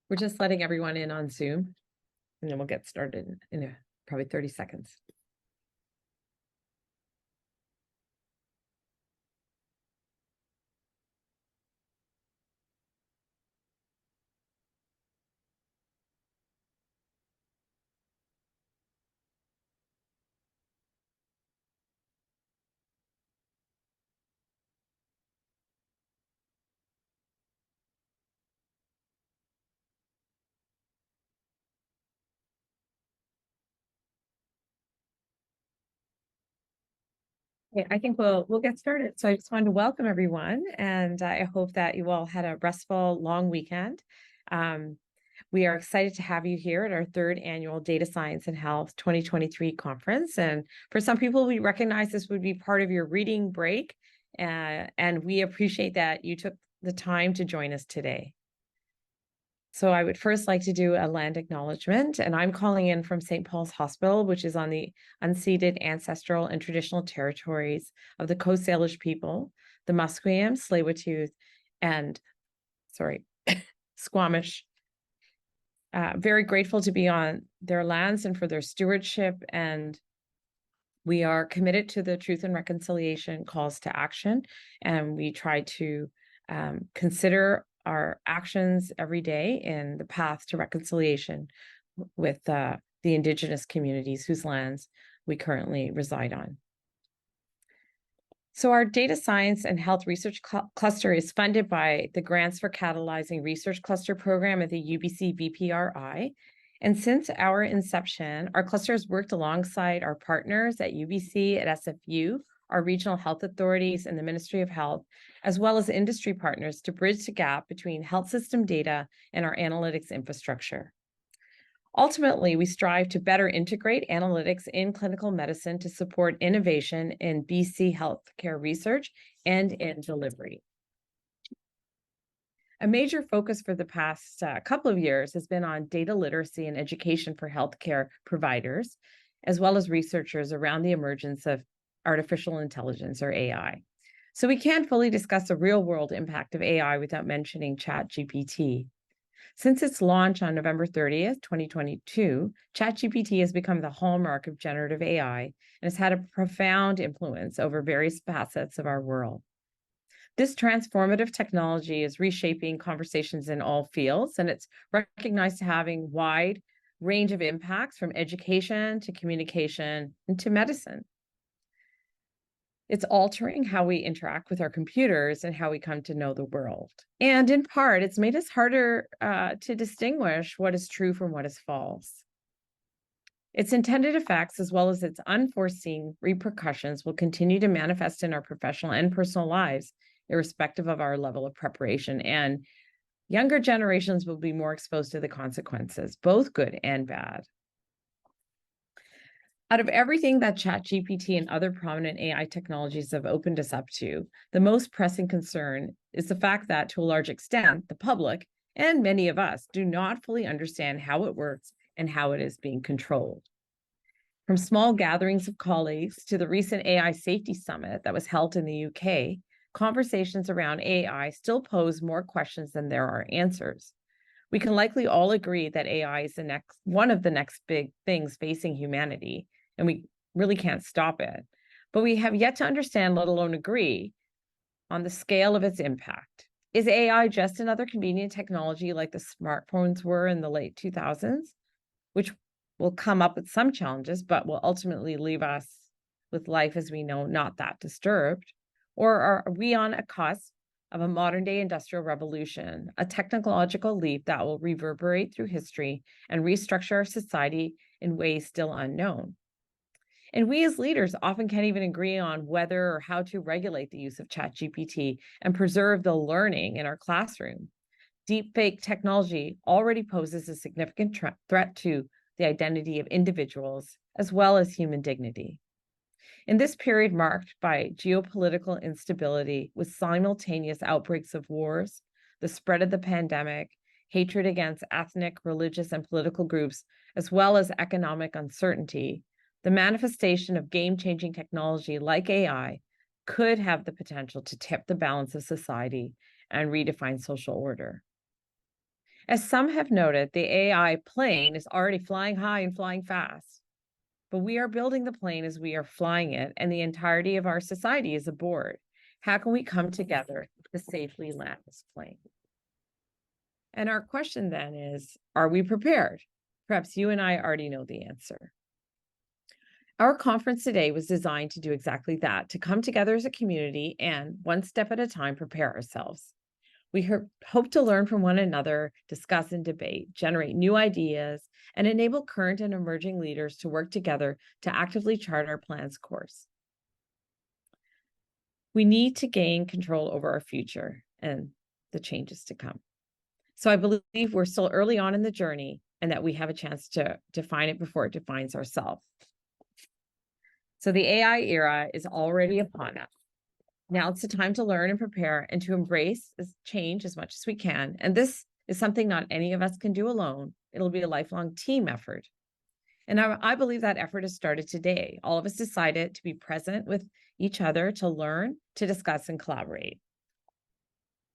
We're just letting everyone in on Zoom, and then we'll get started in probably 30 seconds. Okay, I think we'll get started. So I just wanted to welcome everyone, and I hope that you all had a restful, long weekend. We are excited to have you here at our third annual Data Science and Health 2023 conference. And for some people, we recognize this would be part of your reading break, and we appreciate that you took the time to join us today. So I would first like to do a land acknowledgement, and I'm calling in from St. Paul's Hospital, which is on the unceded ancestral and traditional territories of the Coast Salish people, the Musqueam, Tsleil-Waututh, and Squamish. Very grateful to be on their lands and for their stewardship, and we are committed to the truth and reconciliation calls to action, and we try to consider our actions every day in the path to reconciliation with the Indigenous communities whose lands we currently reside on. So our Data Science and Health Research Cluster is funded by the Grants for Catalyzing Research Cluster program at the UBC VPRI. And since our inception, our cluster has worked alongside our partners at UBC, at SFU, our regional health authorities, and the Ministry of Health, as well as industry partners to bridge the gap between health system data and our analytics infrastructure. Ultimately, we strive to better integrate analytics in clinical medicine to support innovation in BC healthcare research and in delivery. A major focus for the past couple of years has been on data literacy and education for healthcare providers, as well as researchers around the emergence of artificial intelligence, or AI. So we can't fully discuss the real-world impact of AI without mentioning ChatGPT. Since its launch on November 30th, 2022, ChatGPT has become the hallmark of generative AI and has had a profound influence over various facets of our world. This transformative technology is reshaping conversations in all fields, and it's recognized to having wide range of impacts from education to communication and to medicine. It's altering how we interact with our computers and how we come to know the world. And in part, it's made us harder to distinguish what is true from what is false. Its intended effects, as well as its unforeseen repercussions, will continue to manifest in our professional and personal lives, irrespective of our level of preparation. And younger generations will be more exposed to the consequences, both good and bad. Out of everything that ChatGPT and other prominent AI technologies have opened us up to, the most pressing concern is the fact that, to a large extent, the public and many of us do not fully understand how it works and how it is being controlled. From small gatherings of colleagues to the recent AI Safety Summit that was held in the UK, conversations around AI still pose more questions than there are answers. We can likely all agree that AI is one of the next big things facing humanity, and we really can't stop it. But we have yet to understand, let alone agree, on the scale of its impact. Is AI just another convenient technology like the smartphones were in the late 2000s, which will come up with some challenges, but will ultimately leave us with life as we know not that disturbed? Or are we on a cusp of a modern-day industrial revolution, a technological leap that will reverberate through history and restructure our society in ways still unknown? And we as leaders often can't even agree on whether or how to regulate the use of ChatGPT and preserve the learning in our classroom. Deepfake technology already poses a significant threat to the identity of individuals as well as human dignity. In this period marked by geopolitical instability with simultaneous outbreaks of wars, the spread of the pandemic, hatred against ethnic, religious, and political groups, as well as economic uncertainty, the manifestation of game-changing technology like AI could have the potential to tip the balance of society and redefine social order. As some have noted, the AI plane is already flying high and flying fast. But we are building the plane as we are flying it, and the entirety of our society is aboard. How can we come together to safely land this plane? And our question then is, are we prepared? Perhaps you and I already know the answer. Our conference today was designed to do exactly that, to come together as a community and, one step at a time, prepare ourselves. We hope to learn from one another, discuss and debate, generate new ideas, and enable current and emerging leaders to work together to actively chart our plan's course. We need to gain control over our future and the changes to come. So I believe we're still early on in the journey and that we have a chance to define it before it defines ourselves. So the AI era is already upon us. Now it's the time to learn and prepare and to embrace this change as much as we can. And this is something not any of us can do alone. It'll be a lifelong team effort. And I believe that effort has started today. All of us decided to be present with each other, to learn, to discuss, and collaborate.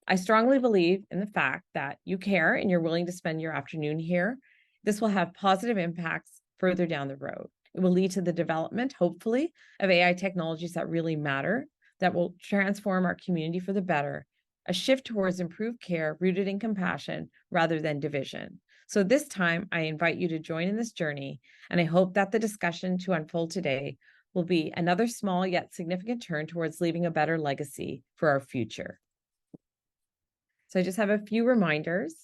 I strongly believe in the fact that you care and you're willing to spend your afternoon here. This will have positive impacts further down the road. It will lead to the development, hopefully, of AI technologies that really matter, that will transform our community for the better, a shift towards improved care rooted in compassion rather than division. So this time, I invite you to join in this journey, and I hope that the discussion to unfold today will be another small yet significant turn towards leaving a better legacy for our future. So I just have a few reminders.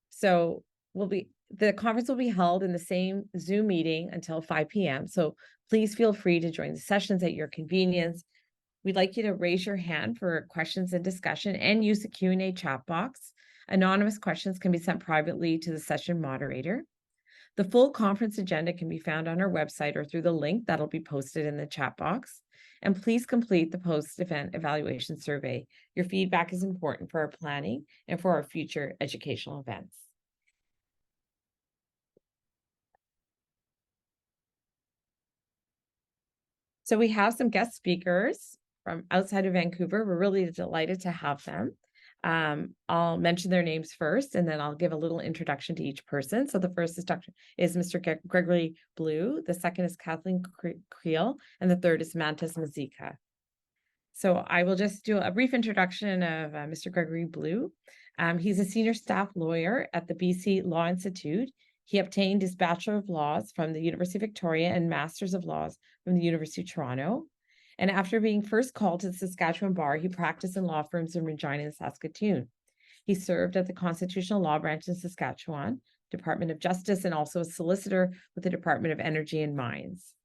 So the conference will be held in the same Zoom meeting until 5 p.m. So please feel free to join the sessions at your convenience. We'd like you to raise your hand for questions and discussion and use the Q&A chat box. Anonymous questions can be sent privately to the session moderator. The full conference agenda can be found on our website or through the link that'll be posted in the chat box. And please complete the post-event evaluation survey. Your feedback is important for our planning and for our future educational events. So we have some guest speakers from outside of Vancouver. We're really delighted to have them. I'll mention their names first, and then I'll give a little introduction to each person. So the first is Mr. Gregory Blue, the second is Kathleen Creel, and the third is Mantas Mazika. So I will just do a brief introduction of Mr. Gregory Blue. He's a senior staff lawyer at the BC Law Institute. He obtained his Bachelor of Laws from the University of Victoria and Masters of Laws from the University of Toronto. And after being first called to the Saskatchewan Bar, he practiced in law firms in Regina and Saskatoon. He served at the Constitutional Law Branch in Saskatchewan, Department of Justice, and also a solicitor with the Department of Energy and Mines.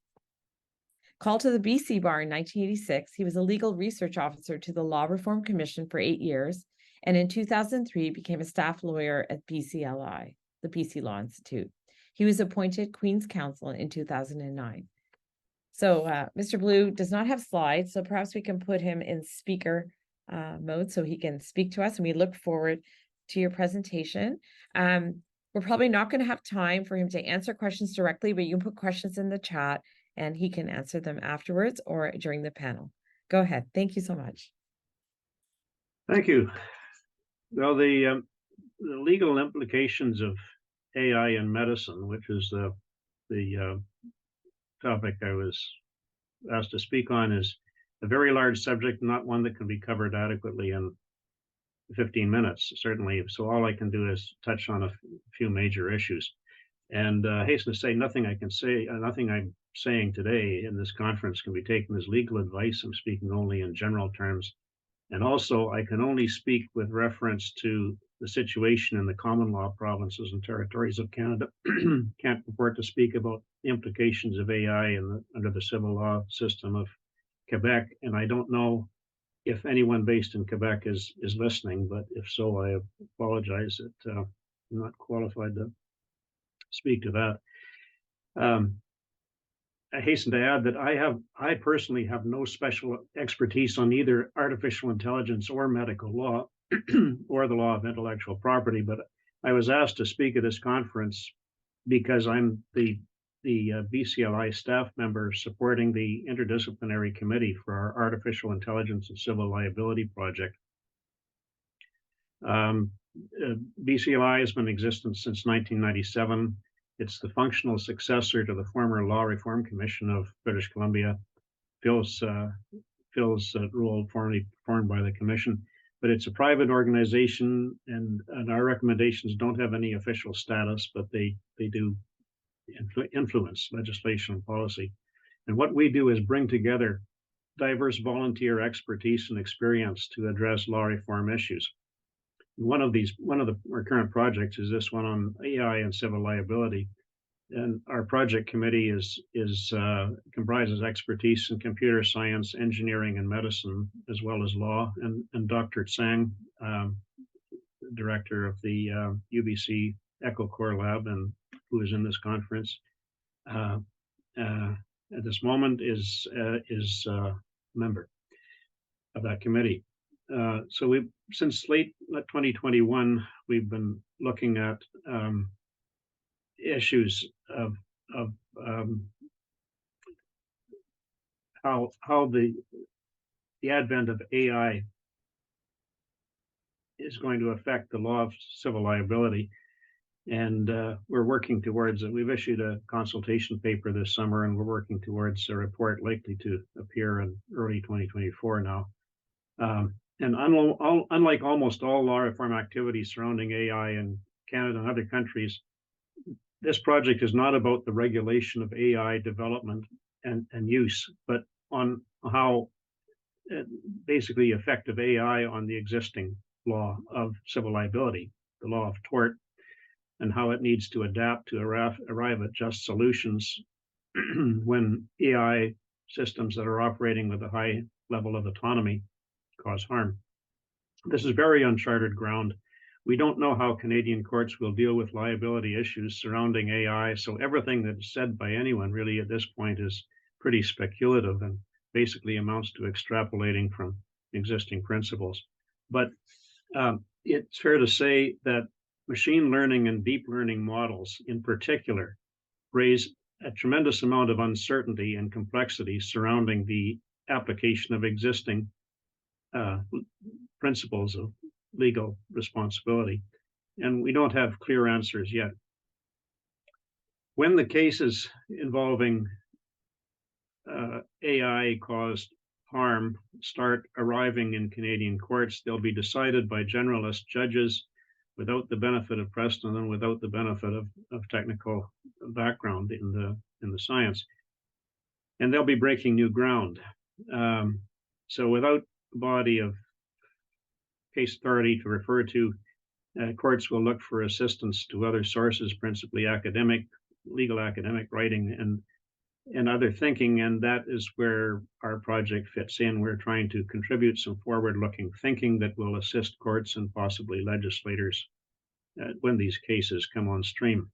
Called to the BC Bar in 1986, he was a legal research officer to the Law Reform Commission for 8 years, and in 2003 became a staff lawyer at BCLI, the BC Law Institute. He was appointed Queen's Counsel in 2009. So Mr. Blue does not have slides, so perhaps we can put him in speaker mode so he can speak to us, and we look forward to your presentation. We're probably not going to have time for him to answer questions directly, but you can put questions in the chat and he can answer them afterwards or during the panel. Go ahead. Thank you so much. Thank you. Well, the legal implications of AI in medicine, which is the topic I was asked to speak on, is a very large subject, not one that can be covered adequately in 15 minutes, certainly. So all I can do is touch on a few major issues. And hasten to say, nothing I'm saying today in this conference can be taken as legal advice. I'm speaking only in general terms. And also, I can only speak with reference to the situation in the common law provinces and territories of Canada. Can't purport to speak about the implications of AI under the civil law system of Quebec. And I don't know if anyone based in Quebec is listening, but if so, I apologize that I'm not qualified to speak to that. I hasten to add that I personally have no special expertise on either artificial intelligence or medical law or the law of intellectual property, but I was asked to speak at this conference because I'm the BCLI staff member supporting the interdisciplinary committee for our artificial intelligence and civil liability project. BCLI has been in existence since 1997. It's the functional successor to the former Law Reform Commission of British Columbia. Phil's role formerly performed by the commission, but it's a private organization, and our recommendations don't have any official status, but they do influence legislation and policy. And what we do is bring together diverse volunteer expertise and experience to address law reform issues. One of our current projects is this one on AI and civil liability. And our project committee comprises expertise in computer science, engineering, and medicine, as well as law. And Dr. Tsang, director of the UBC Echo Core Lab, and who is in this conference at this moment, is a member of that committee. So since late 2021, we've been looking at issues of how the advent of AI is going to affect the law of civil liability. And we're working towards it. We've issued a consultation paper this summer, and we're working towards a report likely to appear in early 2024 now. And unlike almost all law reform activities surrounding AI in Canada and other countries, this project is not about the regulation of AI development and use, but on how basically effective AI on the existing law of civil liability, the law of tort, and how it needs to adapt to arrive at just solutions when AI systems that are operating with a high level of autonomy cause harm. This is very uncharted ground. We don't know how Canadian courts will deal with liability issues surrounding AI, so everything that's said by anyone really at this point is pretty speculative and basically amounts to extrapolating from existing principles. But it's fair to say that machine learning and deep learning models in particular raise a tremendous amount of uncertainty and complexity surrounding the application of existing principles of legal responsibility. And we don't have clear answers yet. When the cases involving AI caused harm start arriving in Canadian courts, they'll be decided by generalist judges without the benefit of precedent and without the benefit of technical background in the science. And they'll be breaking new ground. So without a body of case authority to refer to, courts will look for assistance to other sources, principally legal academic writing and other thinking, and that is where our project fits in. We're trying to contribute some forward-looking thinking that will assist courts and possibly legislators when these cases come on stream.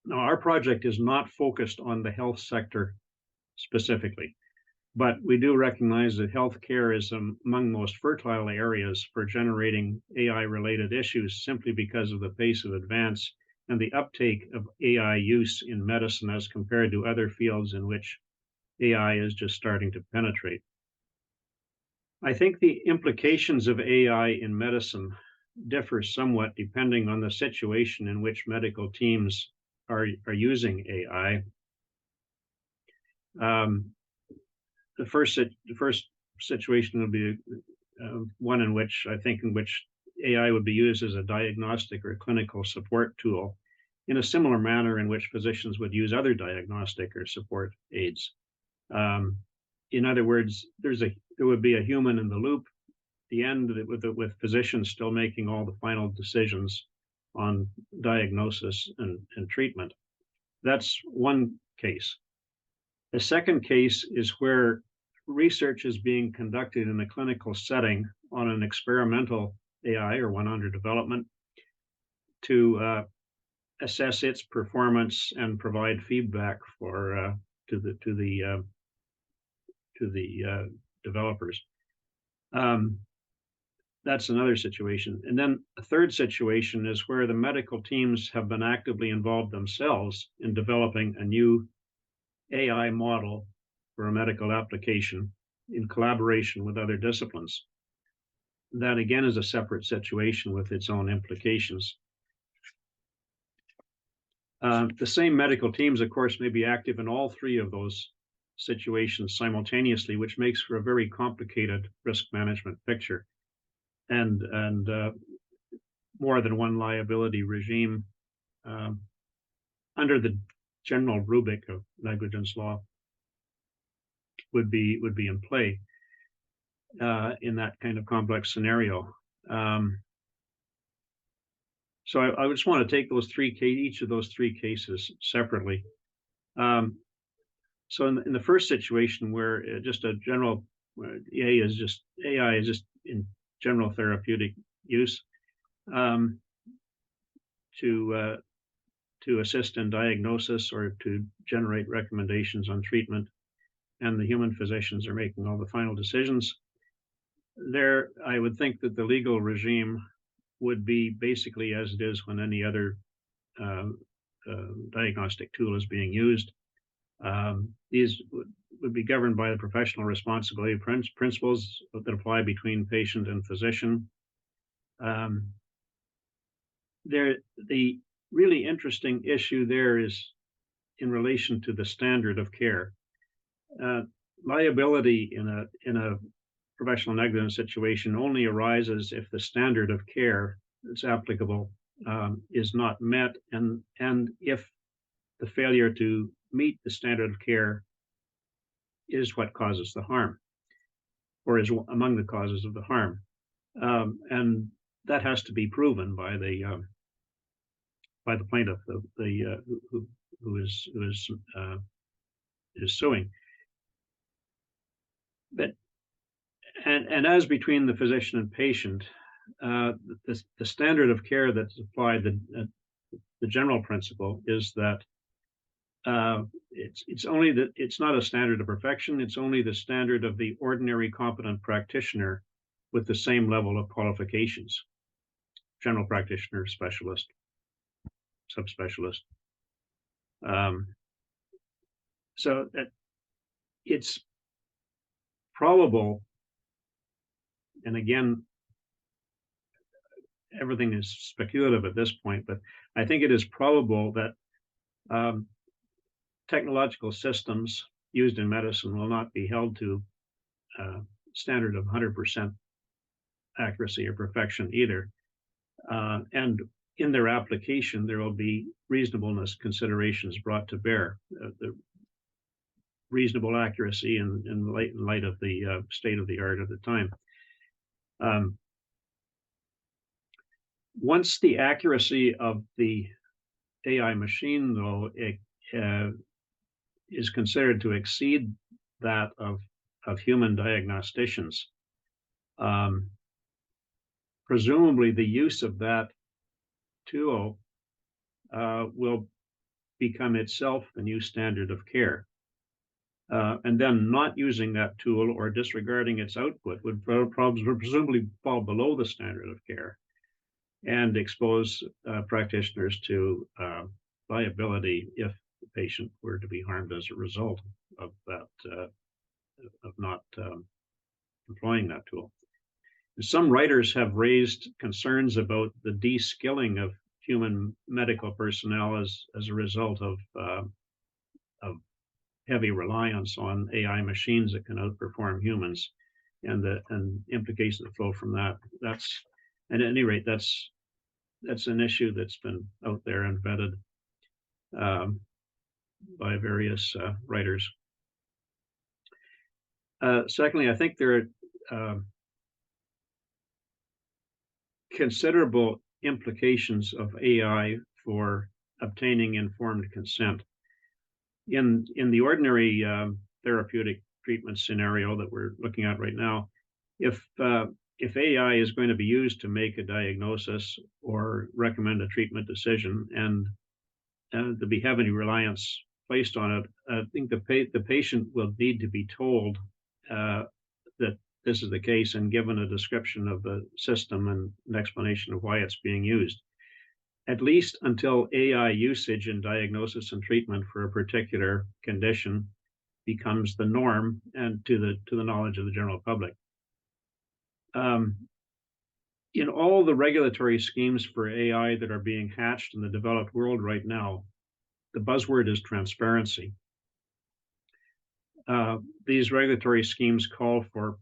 Now, our project is not focused on the health sector specifically, but we do recognize that healthcare is among most fertile areas for generating AI-related issues simply because of the pace of advance and the uptake of AI use in medicine as compared to other fields in which AI is just starting to penetrate. I think the implications of AI in medicine differ somewhat depending on the situation in which medical teams are using AI. The first situation will be one in which AI would be used as a diagnostic or clinical support tool in a similar manner in which physicians would use other diagnostic or support aids. In other words, there would be a human in the loop at the end with physicians still making all the final decisions on diagnosis and treatment. That's one case. The second case is where research is being conducted in a clinical setting on an experimental AI or one under development to assess its performance and provide feedback to the developers. That's another situation. And then a third situation is where the medical teams have been actively involved themselves in developing a new AI model for a medical application in collaboration with other disciplines. that again is a separate situation with its own implications. The same medical teams, of course, may be active in all three of those situations simultaneously, which makes for a very complicated risk management picture, and more than one liability regime under the general rubric of negligence law would be in play in that kind of complex scenario. So I just want to take each of those three cases separately. So in the first situation, where just a general AI is just in general therapeutic use to assist in diagnosis or to generate recommendations on treatment, and the human physicians are making all the final decisions. There, I would think that the legal regime would be basically as it is when any other diagnostic tool is being used. These would be governed by the professional responsibility principles that apply between patient and physician. The really interesting issue there is in relation to the standard of care. Liability in a professional negligence situation only arises if the standard of care that's applicable is not met, and if the failure to meet the standard of care is what causes the harm, or is among the causes of the harm, and that has to be proven by the plaintiff, who is suing. But and as between the physician and patient, the standard of care that's applied, the general principle is that it's not a standard of perfection. It's only the standard of the ordinary competent practitioner with the same level of qualifications: general practitioner, specialist, subspecialist. So that it's probable, and again, everything is speculative at this point, but I think it is probable that technological systems used in medicine will not be held to standard of 100% accuracy or perfection either. And in their application, there will be reasonableness considerations brought to bear. The reasonable accuracy in light of the state of the art at the time. Once the accuracy of the AI machine, though, is considered to exceed that of human diagnosticians, presumably the use of that tool will become itself the new standard of care. And then not using that tool or disregarding its output would presumably fall below the standard of care and expose practitioners to liability if the patient were to be harmed as a result of that, of not employing that tool. Some writers have raised concerns about the de-skilling of human medical personnel as a result of heavy reliance on AI machines that can outperform humans, and the implications that flow from that. That's, at any rate, that's an issue that's been out there and vetted by various writers. Secondly, I think there are considerable implications of AI for obtaining informed consent. In the ordinary therapeutic treatment scenario that we're looking at right now, if AI is going to be used to make a diagnosis or recommend a treatment decision, and to be heavy reliance placed on it, I think the patient will need to be told that this is the case and given a description of the system and an explanation of why it's being used, at least until AI usage in diagnosis and treatment for a particular condition becomes the norm and to the knowledge of the general public. in all the regulatory schemes for AI that are being hatched in the developed world right now, the buzzword is transparency. These regulatory schemes call for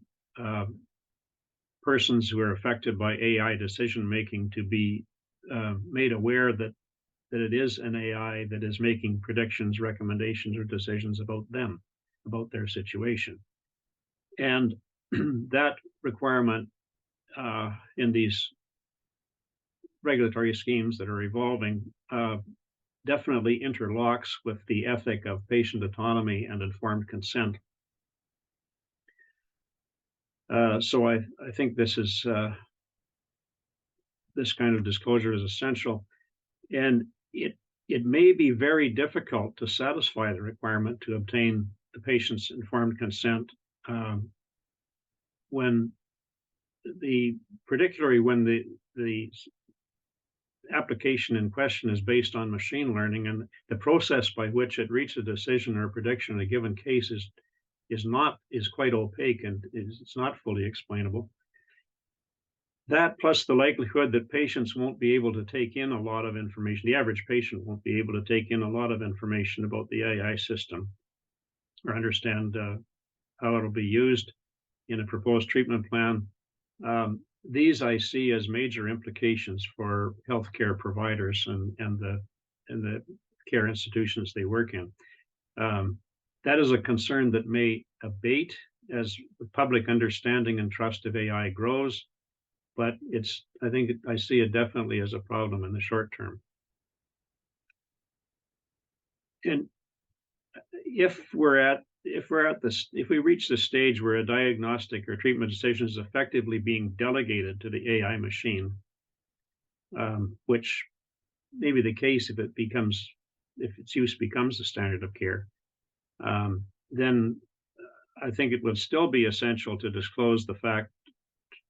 persons who are affected by AI decision making to be made aware that it is an AI that is making predictions, recommendations, or decisions about them, about their situation. And that requirement in these regulatory schemes that are evolving definitely interlocks with the ethic of patient autonomy and informed consent. So I think this kind of disclosure is essential, and it may be very difficult to satisfy the requirement to obtain the patient's informed consent particularly when the application in question is based on machine learning, and the process by which it reaches a decision or prediction in a given case is quite opaque and it's not fully explainable. That plus the likelihood that patients won't be able to take in a lot of information. The average patient won't be able to take in a lot of information about the AI system or understand how it'll be used in a proposed treatment plan. These I see as major implications for healthcare providers and the care institutions they work in. That is a concern that may abate as the public understanding and trust of AI grows, but I think I see it definitely as a problem in the short term. And if we reach the stage where a diagnostic or treatment decision is effectively being delegated to the AI machine, which may be the case if its use becomes the standard of care, then I think it would still be essential to disclose the fact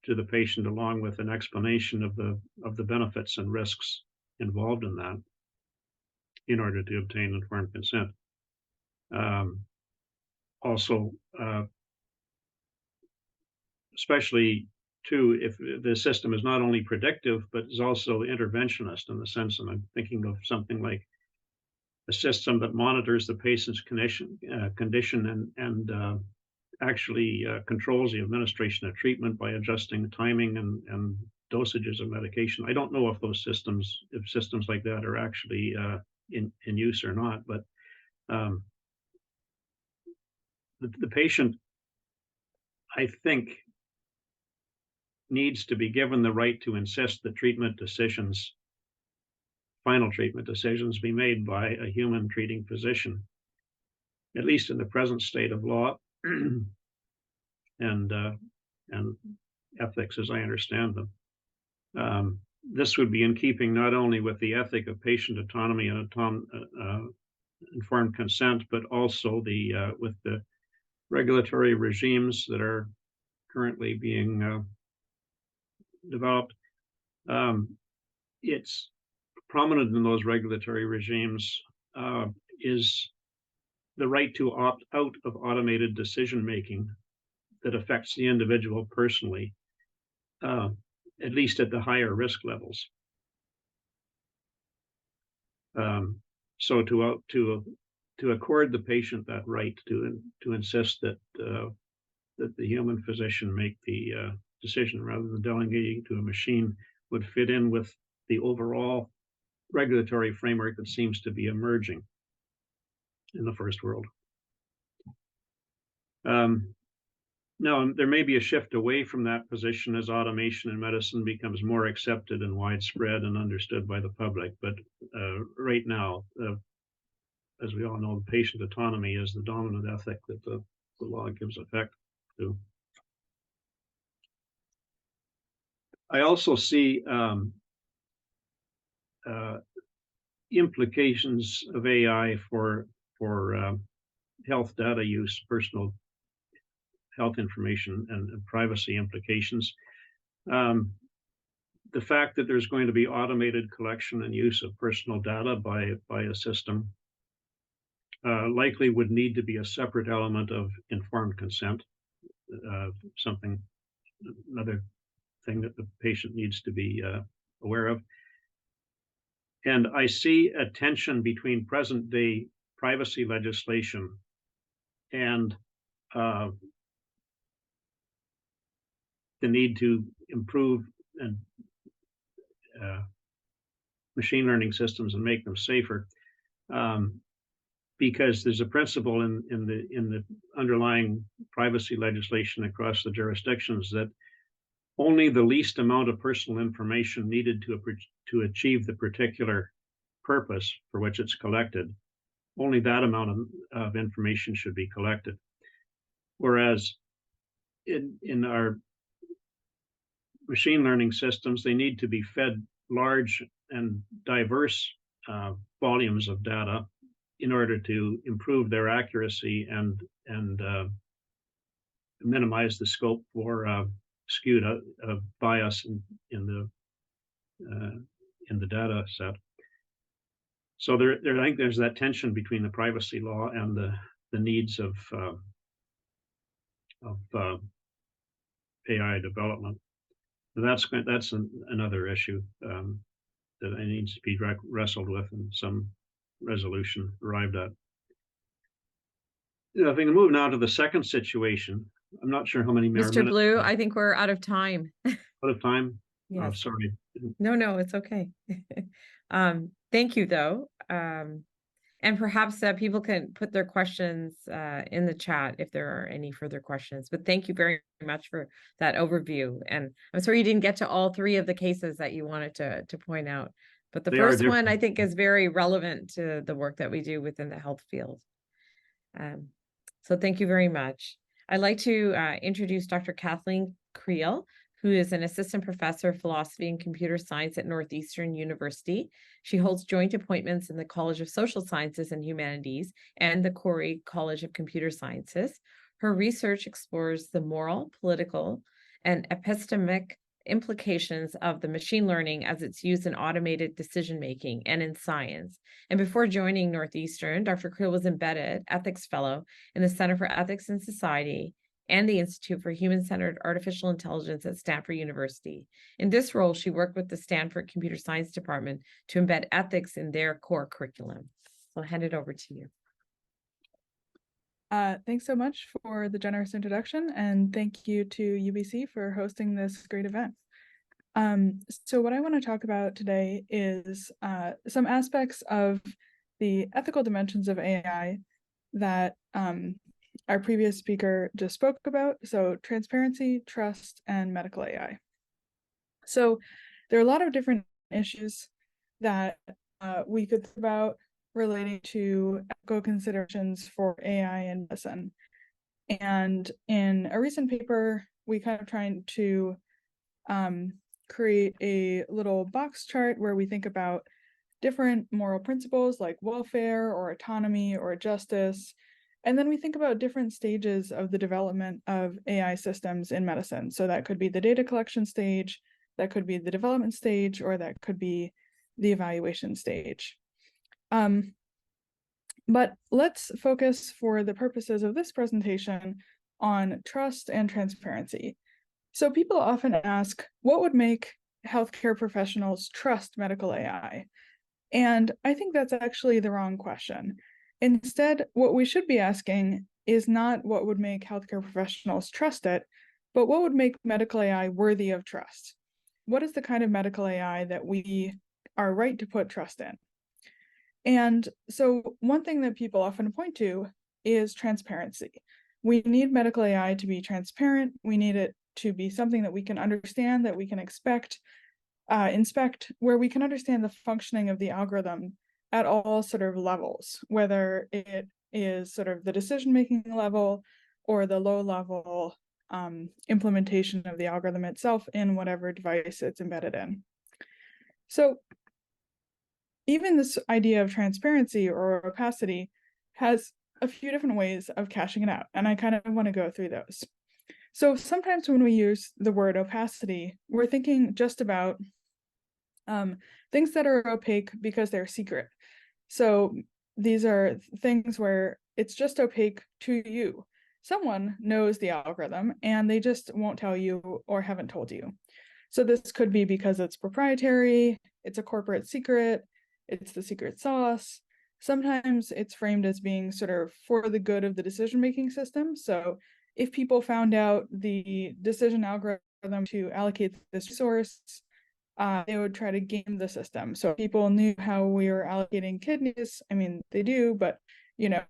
to the patient along with an explanation of the benefits and risks involved in that in order to obtain informed consent. Also, especially too, if the system is not only predictive, but is also interventionist in the sense, and I'm thinking of something like a system that monitors the patient's condition and actually controls the administration of treatment by adjusting timing and dosages of medication. I don't know if systems like that are actually in use or not, but the patient, I think, needs to be given the right to insist that final treatment decisions be made by a human treating physician, at least in the present state of law and ethics as I understand them. This would be in keeping not only with the ethic of patient autonomy and informed consent, but also with the regulatory regimes that are currently being developed. It's prominent in those regulatory regimes is the right to opt out of automated decision making that affects the individual personally, at least at the higher risk levels. So to accord the patient that right to insist that the human physician make the decision rather than delegating to a machine would fit in with the overall regulatory framework that seems to be emerging in the first world. Now, there may be a shift away from that position as automation in medicine becomes more accepted and widespread and understood by the public. But right now, as we all know, the patient autonomy is the dominant ethic that the law gives effect to. I also see implications of AI for health data use, personal health information, and privacy implications. The fact that there's going to be automated collection and use of personal data by a system likely would need to be a separate element of informed consent, another thing that the patient needs to be aware of. And I see a tension between present day privacy legislation and the need to improve and machine learning systems and make them safer, because there's a principle in the underlying privacy legislation across the jurisdictions that only the least amount of personal information needed to achieve the particular purpose for which it's collected, only that amount of information should be collected. Whereas in our machine learning systems, they need to be fed large and diverse volumes of data in order to improve their accuracy and minimize the scope for skewed bias in the data set. So I think there's that tension between the privacy law and the needs of AI development. That's another issue that needs to be wrestled with and some resolution arrived at. If we can move now to the second situation, I'm not sure how many more Mr. minutes. Blue, I think we're out of time. Out of time? Oh, Yes. sorry. No, it's okay. Thank you, though. And perhaps people can put their questions in the chat if there are any further questions. But thank you very much for that overview. And I'm sorry you didn't get to all three of the cases that you wanted to point out. But the first one, I think, is very relevant to the work that we do within the health field. So thank you very much. I'd like to introduce Dr. Kathleen Creel, who is an assistant professor of philosophy and computer science at Northeastern University. She holds joint appointments in the College of Social Sciences and Humanities and the Corey College of Computer Sciences. Her research explores the moral, political, and epistemic implications of the machine learning as it's used in automated decision-making and in science. And before joining Northeastern, Dr. Creel was embedded ethics fellow in the Center for Ethics in Society and the Institute for Human-Centered Artificial Intelligence at Stanford University. In this role, she worked with the Stanford Computer Science Department to embed ethics in their core curriculum. So I'll hand it over to you. Thanks so much for the generous introduction, and thank you to UBC for hosting this great event. So what I want to talk about today is some aspects of the ethical dimensions of AI that our previous speaker just spoke about, so transparency, trust, and medical AI. So there are a lot of different issues that we could think about relating to ethical considerations for AI and medicine. And in a recent paper, we kind of trying to create a little box chart where we think about different moral principles like welfare or autonomy or justice. And then we think about different stages of the development of AI systems in medicine. So that could be the data collection stage, that could be the development stage, or that could be the evaluation stage. But let's focus for the purposes of this presentation on trust and transparency. So people often ask, what would make healthcare professionals trust medical AI? And I think that's actually the wrong question. Instead, what we should be asking is not what would make healthcare professionals trust it, but what would make medical AI worthy of trust? What is the kind of medical AI that we are right to put trust in? And so one thing that people often point to is transparency. We need medical AI to be transparent. We need it to be something that we can understand, that we can inspect, where we can understand the functioning of the algorithm at all sort of levels, whether it is sort of the decision-making level or the low-level implementation of the algorithm itself in whatever device it's embedded in. So even this idea of transparency or opacity has a few different ways of cashing it out, and I kind of want to go through those. So sometimes when we use the word opacity, we're thinking just about things that are opaque because they're secret. So these are things where it's just opaque to you. Someone knows the algorithm and they just won't tell you or haven't told you. So this could be because it's proprietary, it's a corporate secret, it's the secret sauce. Sometimes it's framed as being sort of for the good of the decision-making system. So if people found out the decision algorithm to allocate this resource, they would try to game the system. So people knew how we were allocating kidneys. I mean, they do, but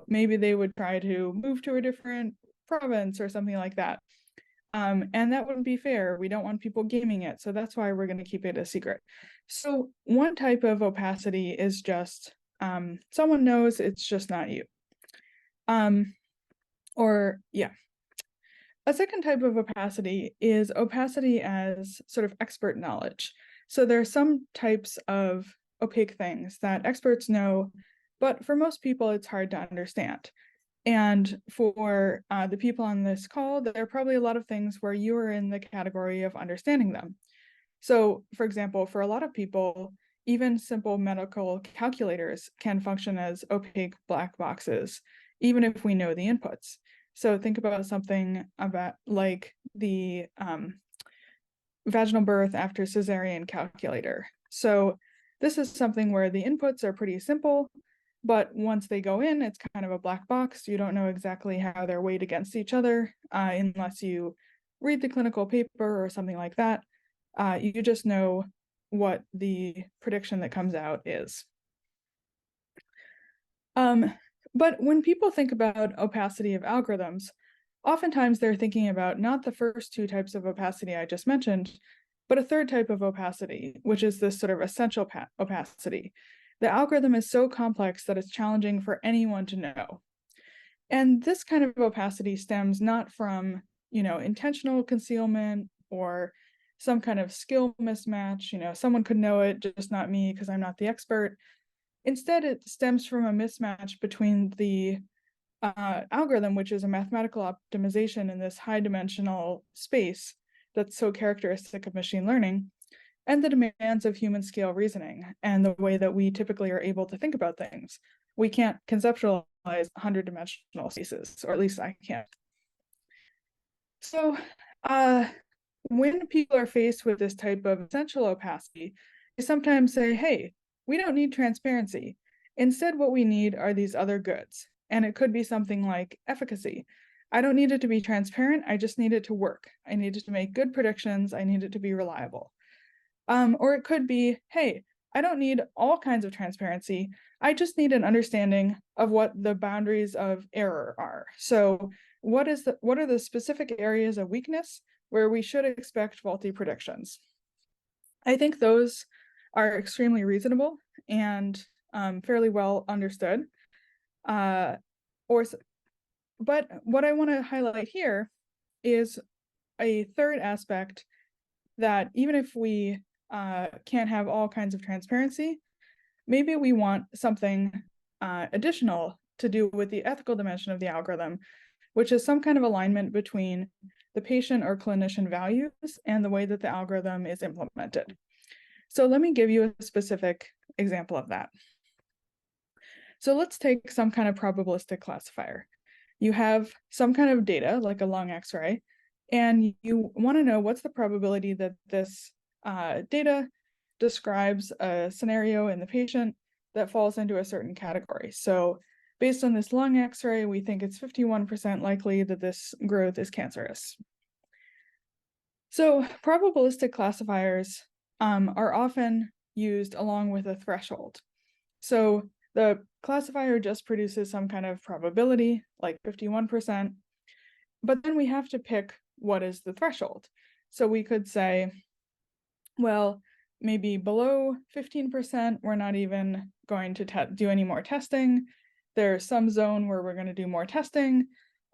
maybe they would try to move to a different province or something like that. And that wouldn't be fair. We don't want people gaming it. So that's why we're going to keep it a secret. So one type of opacity is just someone knows, it's just not you. A second type of opacity is opacity as sort of expert knowledge. So there are some types of opaque things that experts know, but for most people, it's hard to understand. And for the people on this call, there are probably a lot of things where you are in the category of understanding them. So, for example, for a lot of people, even simple medical calculators can function as opaque black boxes, even if we know the inputs. So think about something about like the vaginal birth after cesarean calculator. So this is something where the inputs are pretty simple, but once they go in, it's kind of a black box. You don't know exactly how they're weighed against each other unless you read the clinical paper or something like that. You just know what the prediction that comes out is. But when people think about opacity of algorithms, oftentimes they're thinking about not the first two types of opacity I just mentioned, but a third type of opacity, which is this sort of essential opacity. The algorithm is so complex that it's challenging for anyone to know. And this kind of opacity stems not from, intentional concealment or some kind of skill mismatch. Someone could know it, just not me because I'm not the expert. Instead, it stems from a mismatch between the algorithm, which is a mathematical optimization in this high dimensional space that's so characteristic of machine learning, and the demands of human scale reasoning and the way that we typically are able to think about things. We can't conceptualize 100-dimensional spaces, or at least I can't. So when people are faced with this type of essential opacity, they sometimes say, hey, we don't need transparency. Instead, what we need are these other goods. And it could be something like efficacy. I don't need it to be transparent. I just need it to work. I need it to make good predictions. I need it to be reliable. Or it could be, hey, I don't need all kinds of transparency. I just need an understanding of what the boundaries of error are. So what are the specific areas of weakness where we should expect faulty predictions? I think those are extremely reasonable and fairly well understood. But what I want to highlight here is a third aspect that even if we can't have all kinds of transparency, maybe we want something additional to do with the ethical dimension of the algorithm, which is some kind of alignment between the patient or clinician values and the way that the algorithm is implemented. So let me give you a specific example of that. So let's take some kind of probabilistic classifier. You have some kind of data, like a lung X-ray, and you want to know what's the probability that this data describes a scenario in the patient that falls into a certain category. So based on this lung X-ray, we think it's 51% likely that this growth is cancerous. So probabilistic classifiers are often used along with a threshold. So the classifier just produces some kind of probability, like 51%, but then we have to pick what is the threshold. So we could say, well, maybe below 15%, we're not even going to do any more testing. There's some zone where we're going to do more testing,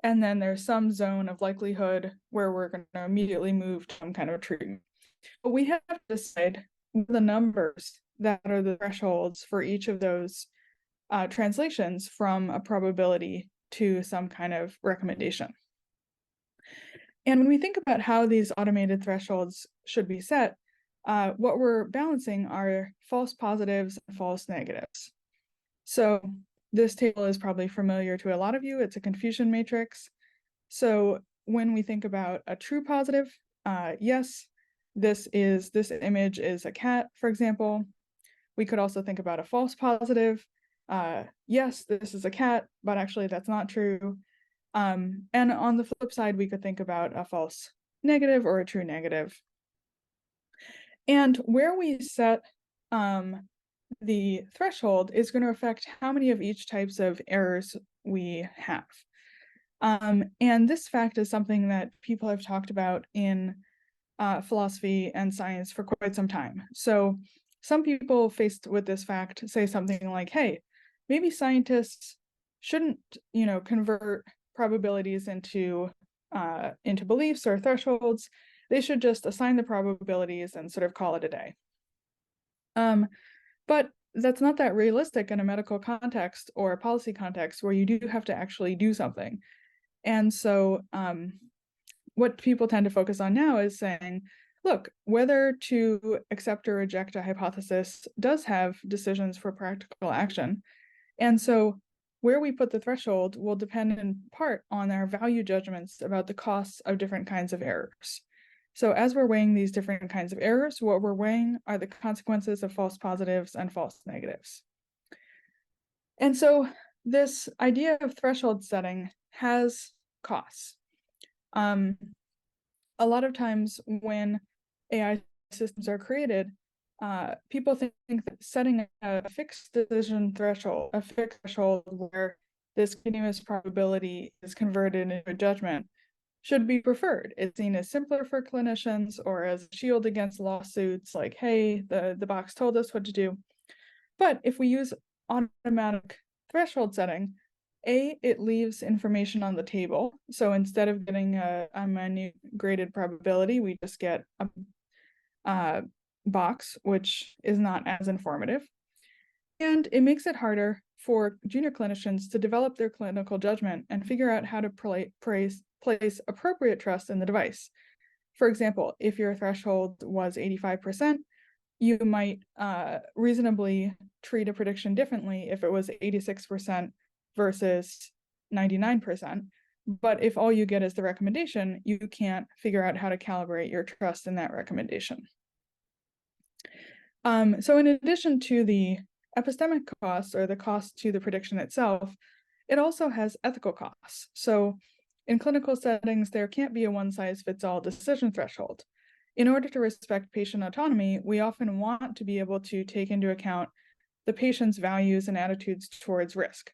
and then there's some zone of likelihood where we're going to immediately move to some kind of treatment. But we have to decide the numbers that are the thresholds for each of those translations from a probability to some kind of recommendation. And when we think about how these automated thresholds should be set, what we're balancing are false positives and false negatives. So this table is probably familiar to a lot of you. It's a confusion matrix. So when we think about a true positive, yes, this image is a cat, for example. We could also think about a false positive. Yes, this is a cat, but actually that's not true. And on the flip side, we could think about a false negative or a true negative. And where we set the threshold is going to affect how many of each types of errors we have. And this fact is something that people have talked about in philosophy and science for quite some time. So some people faced with this fact say something like, hey, maybe scientists shouldn't, convert probabilities into beliefs or thresholds. They should just assign the probabilities and sort of call it a day. But that's not that realistic in a medical context or a policy context where you do have to actually do something. And so what people tend to focus on now is saying, look, whether to accept or reject a hypothesis does have decisions for practical action. And so where we put the threshold will depend in part on our value judgments about the costs of different kinds of errors. So as we're weighing these different kinds of errors, what we're weighing are the consequences of false positives and false negatives. And so this idea of threshold setting has costs. A lot of times when AI systems are created, people think that setting a fixed decision threshold, a fixed threshold where this continuous probability is converted into a judgment, should be preferred. It's seen as simpler for clinicians or as a shield against lawsuits, like, hey, the box told us what to do. But if we use automatic threshold setting, it leaves information on the table. So instead of getting a minute graded probability, we just get a box, which is not as informative. And it makes it harder for junior clinicians to develop their clinical judgment and figure out how to place appropriate trust in the device. For example, if your threshold was 85%, you might reasonably treat a prediction differently if it was 86% versus 99%. But if all you get is the recommendation, you can't figure out how to calibrate your trust in that recommendation. So in addition to the epistemic costs, or the cost to the prediction itself, it also has ethical costs. So in clinical settings, there can't be a one-size-fits-all decision threshold. In order to respect patient autonomy, we often want to be able to take into account the patient's values and attitudes towards risk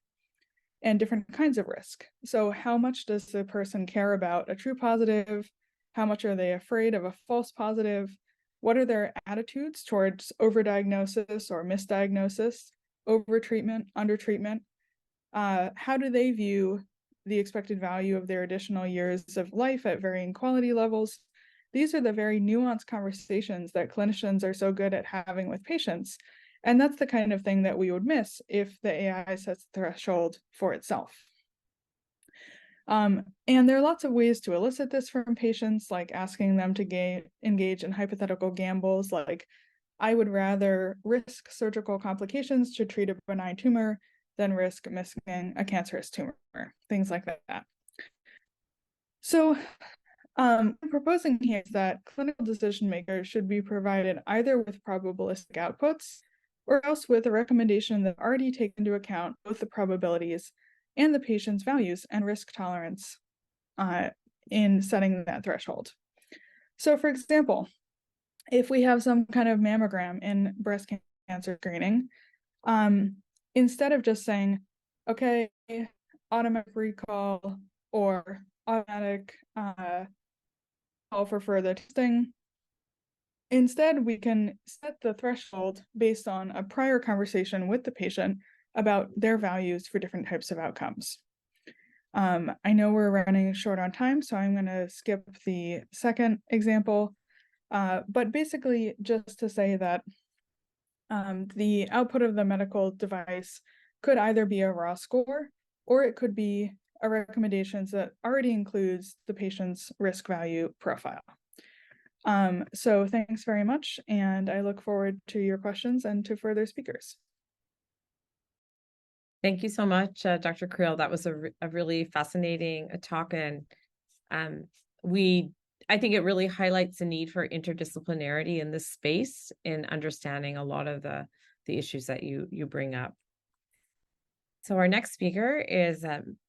and different kinds of risk. So how much does the person care about a true positive? How much are they afraid of a false positive? What are their attitudes towards overdiagnosis or misdiagnosis, overtreatment, undertreatment? How do they view the expected value of their additional years of life at varying quality levels? These are the very nuanced conversations that clinicians are so good at having with patients. And that's the kind of thing that we would miss if the AI sets the threshold for itself. And there are lots of ways to elicit this from patients, like asking them to engage in hypothetical gambles, like, I would rather risk surgical complications to treat a benign tumor than risk missing a cancerous tumor, things like that. So I'm proposing here is that clinical decision makers should be provided either with probabilistic outputs or else with a recommendation that already take into account both the probabilities and the patient's values and risk tolerance in setting that threshold. So for example, if we have some kind of mammogram in breast cancer screening, instead of just saying, okay, automatic recall or automatic call for further testing, instead we can set the threshold based on a prior conversation with the patient about their values for different types of outcomes. I know we're running short on time, so I'm going to skip the second example, but basically just to say that the output of the medical device could either be a raw score or it could be a recommendation that already includes the patient's risk value profile. So thanks very much, and I look forward to your questions and to further speakers. Thank you so much, Dr. Creel. That was a really fascinating talk, and we I think it really highlights the need for interdisciplinarity in this space in understanding a lot of the issues that you bring up. So our next speaker is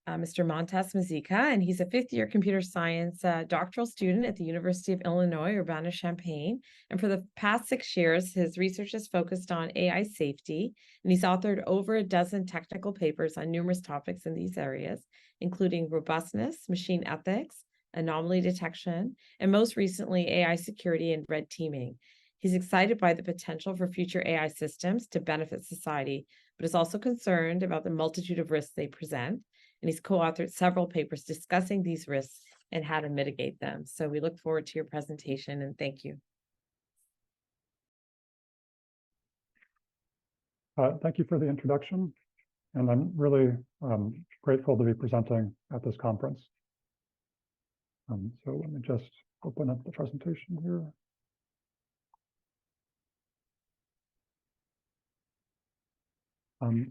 Mr. Montes Mazica, and he's a fifth-year computer science doctoral student at the University of Illinois, Urbana-Champaign. And for the past 6 years, his research is focused on AI safety, and he's authored over a dozen technical papers on numerous topics in these areas, including robustness, machine ethics, anomaly detection, and most recently, AI security and red teaming. He's excited by the potential for future AI systems to benefit society, but is also concerned about the multitude of risks they present. And he's co-authored several papers discussing these risks and how to mitigate them. So we look forward to your presentation, and thank you. Thank you for the introduction, and I'm really grateful to be presenting at this conference. So let me just open up the presentation here.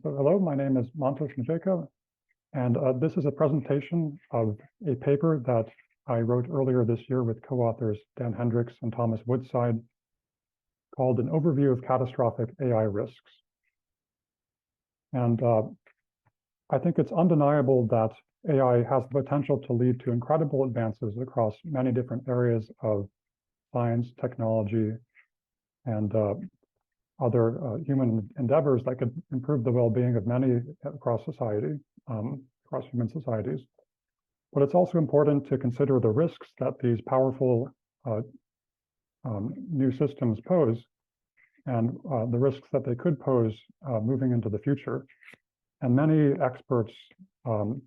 So hello, my name is Montes Mazica, and this is a presentation of a paper that I wrote earlier this year with co-authors Dan Hendricks and Thomas Woodside, called An Overview of Catastrophic AI Risks. And I think it's undeniable that AI has the potential to lead to incredible advances across many different areas of science, technology, and other human endeavors that could improve the well-being of many across society, across human societies. But it's also important to consider the risks that these powerful new systems pose, and the risks that they could pose moving into the future. And many experts in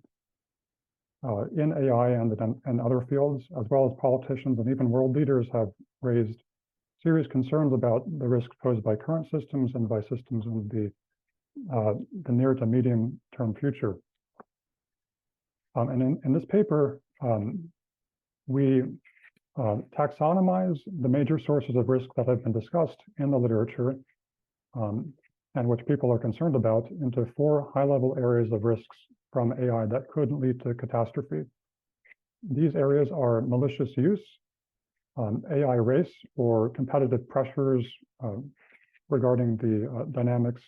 AI and other fields, as well as politicians and even world leaders, have raised serious concerns about the risks posed by current systems and by systems in the near to medium term future. And in this paper, we taxonomize the major sources of risk that have been discussed in the literature and which people are concerned about into 4 high-level areas of risks from AI that could lead to catastrophe. These areas are malicious use, AI race or competitive pressures regarding the dynamics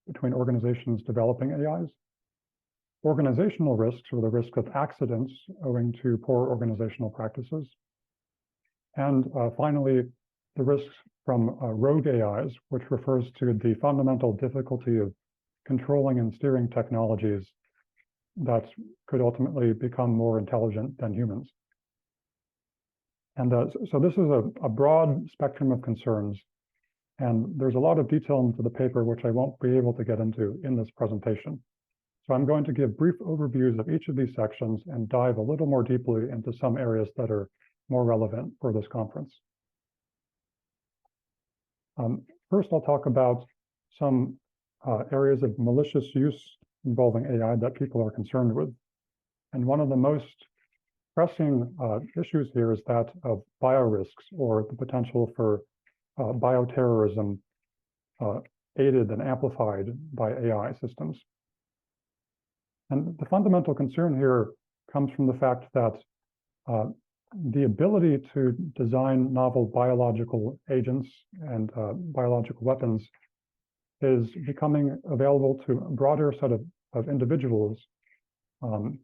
between organizations developing AIs, organizational risks or the risk of accidents owing to poor organizational practices, and finally, the risks from rogue AIs, which refers to the fundamental difficulty of controlling and steering technologies that could ultimately become more intelligent than humans. And so this is a broad spectrum of concerns, and there's a lot of detail into the paper which I won't be able to get into in this presentation. So I'm going to give brief overviews of each of these sections and dive a little more deeply into some areas that are more relevant for this conference. First, I'll talk about some areas of malicious use involving AI that people are concerned with. And one of the most pressing issues here is that of biorisks, or the potential for bioterrorism aided and amplified by AI systems. And the fundamental concern here comes from the fact that the ability to design novel biological agents and biological weapons is becoming available to a broader set of individuals. And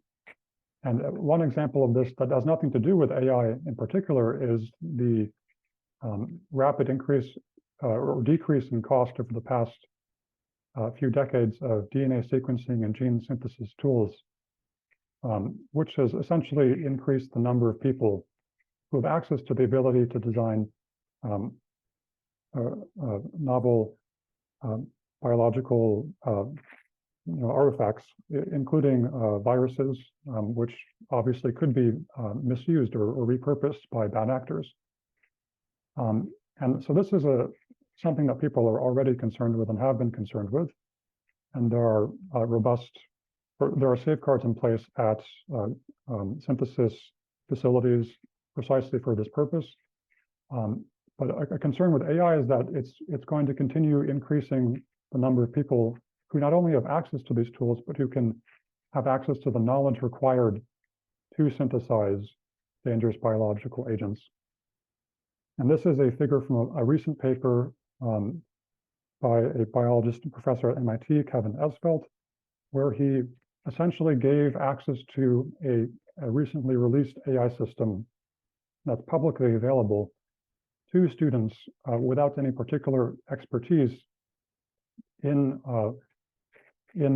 one example of this that has nothing to do with AI in particular is the rapid increase or decrease in cost over the past few decades of DNA sequencing and gene synthesis tools, which has essentially increased the number of people who have access to the ability to design novel biological artifacts, including viruses, which obviously could be misused or repurposed by bad actors. And so this is something that people are already concerned with and have been concerned with. And there are there are safeguards in place at synthesis facilities precisely for this purpose. But a concern with AI is that it's going to continue increasing the number of people who not only have access to these tools, but who can have access to the knowledge required to synthesize dangerous biological agents. And this is a figure from a recent paper by a biologist and professor at MIT, Kevin Esvelt, where he essentially gave access to a recently released AI system that's publicly available to students without any particular expertise in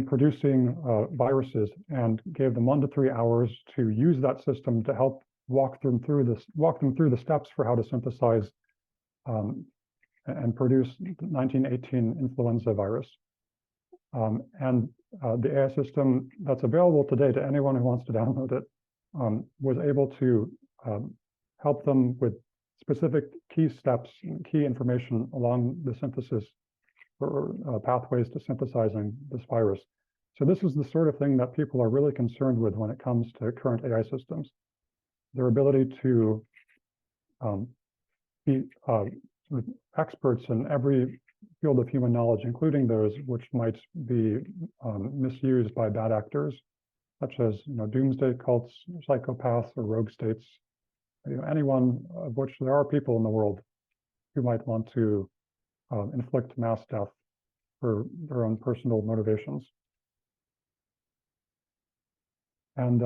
producing viruses, and gave them 1 to 3 hours to use that system to help walk them through the steps for how to synthesize and produce 1918 influenza virus. And the AI system that's available today to anyone who wants to download it was able to help them with specific key steps, key information along the synthesis or pathways to synthesizing this virus. So this is the sort of thing that people are really concerned with when it comes to current AI systems. Their ability to be experts in every field of human knowledge, including those which might be misused by bad actors, such as doomsday cults, psychopaths, or rogue states. Anyone of which there are people in the world who might want to inflict mass death for their own personal motivations. And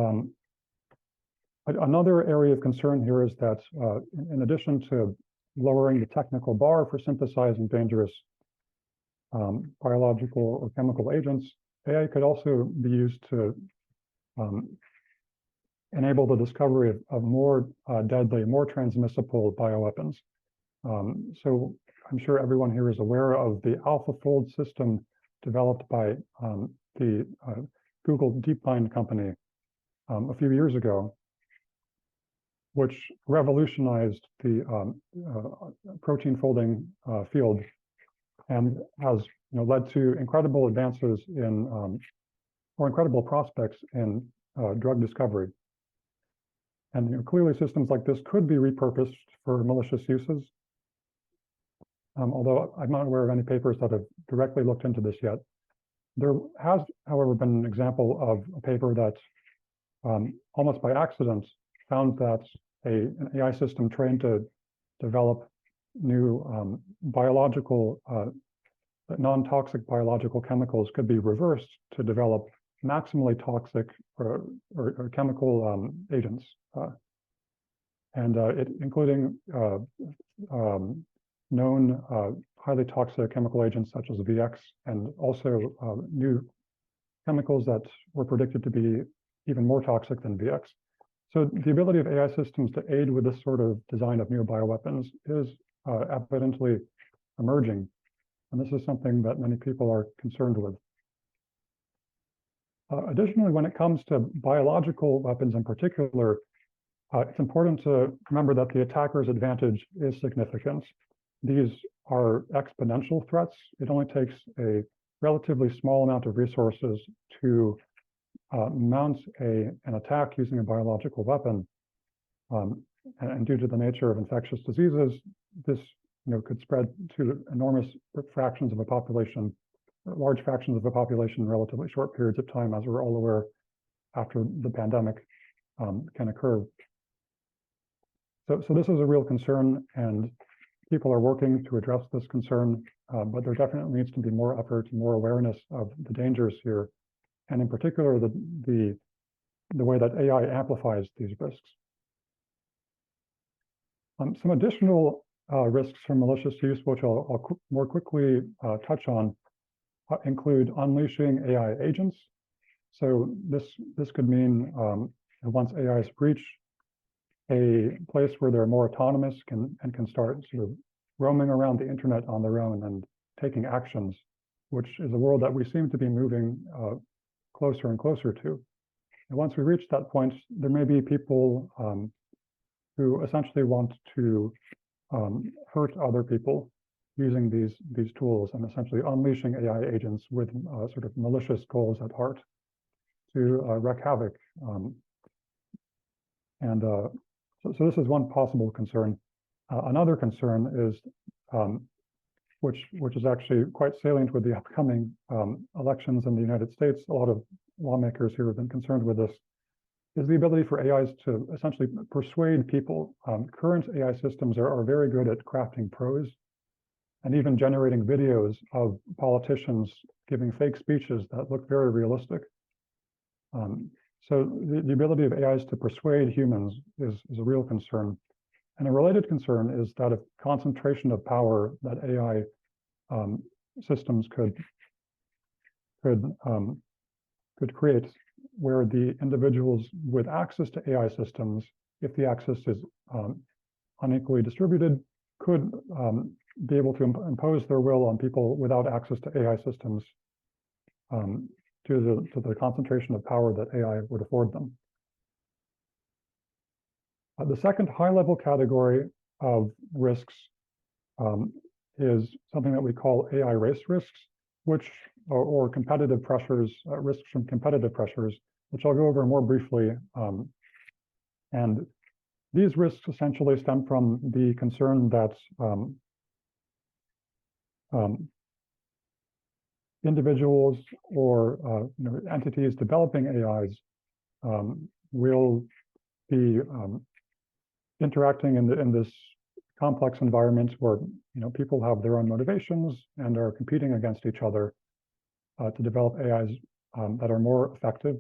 another area of concern here is that in addition to lowering the technical bar for synthesizing dangerous biological or chemical agents, AI could also be used to enable the discovery of more deadly, more transmissible bioweapons. So I'm sure everyone here is aware of the AlphaFold system developed by the Google DeepMind company a few years ago, which revolutionized the protein folding field and has led to incredible advances in or incredible prospects in drug discovery. And clearly systems like this could be repurposed for malicious uses. Although I'm not aware of any papers that have directly looked into this yet. There has, however, been an example of a paper that almost by accident found that an AI system trained to develop new biological, non-toxic biological chemicals could be reversed to develop maximally toxic or chemical agents, including known highly toxic chemical agents such as VX, and also new chemicals that were predicted to be even more toxic than VX. So the ability of AI systems to aid with this sort of design of new bioweapons is evidently emerging, and this is something that many people are concerned with. Additionally, when it comes to biological weapons in particular, it's important to remember that the attacker's advantage is significant. These are exponential threats. It only takes a relatively small amount of resources to mount an attack using a biological weapon. And due to the nature of infectious diseases, this could spread to enormous fractions of a population, large fractions of the population in relatively short periods of time, as we're all aware after the pandemic can occur. So this is a real concern, and people are working to address this concern, but there definitely needs to be more effort, more awareness of the dangers here, and in particular, the way that AI amplifies these risks. Some additional risks from malicious use, which I'll more quickly touch on, include unleashing AI agents. So this could mean once AIs reach a place where they're more autonomous and can start sort of roaming around the internet on their own and taking actions, which is a world that we seem to be moving closer and closer to. And once we reach that point, there may be people who essentially want to hurt other people using these tools and essentially unleashing AI agents with sort of malicious goals at heart to wreak havoc. So this is one possible concern. Another concern is, which is actually quite salient with the upcoming elections in the United States. A lot of lawmakers here have been concerned with this. is the ability for AIs to essentially persuade people. Current AI systems are very good at crafting prose and even generating videos of politicians giving fake speeches that look very realistic. So the ability of AIs to persuade humans is a real concern. And a related concern is that of concentration of power that AI systems could create, where the individuals with access to AI systems, if the access is unequally distributed, could be able to impose their will on people without access to AI systems due to the concentration of power that AI would afford them. The second high-level category of risks is something that we call AI race risks, which or competitive pressures, risks from competitive pressures, which I'll go over more briefly. And these risks essentially stem from the concern that individuals or entities developing AIs will be interacting in this complex environment where people have their own motivations and are competing against each other to develop AIs that are more effective.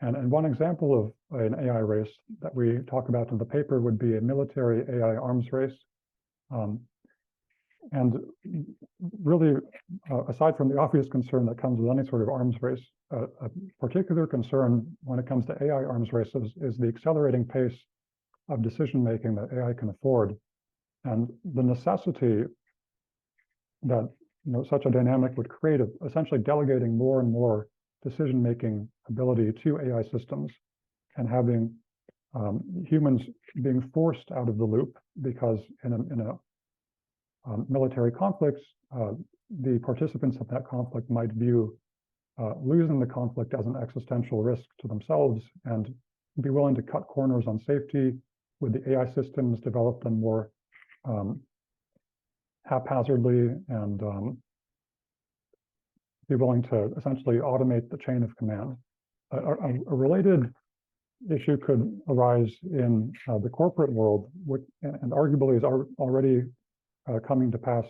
And one example of an AI race that we talk about in the paper would be a military AI arms race. And really, aside from the obvious concern that comes with any sort of arms race, a particular concern when it comes to AI arms races is the accelerating pace of decision-making that AI can afford. And the necessity that such a dynamic would create of essentially delegating more and more decision-making ability to AI systems and having humans being forced out of the loop, because in a military conflicts, the participants of that conflict might view losing the conflict as an existential risk to themselves and be willing to cut corners on safety with the AI systems, develop them more haphazardly, and be willing to essentially automate the chain of command. A related issue could arise in the corporate world, which, and arguably is already coming to pass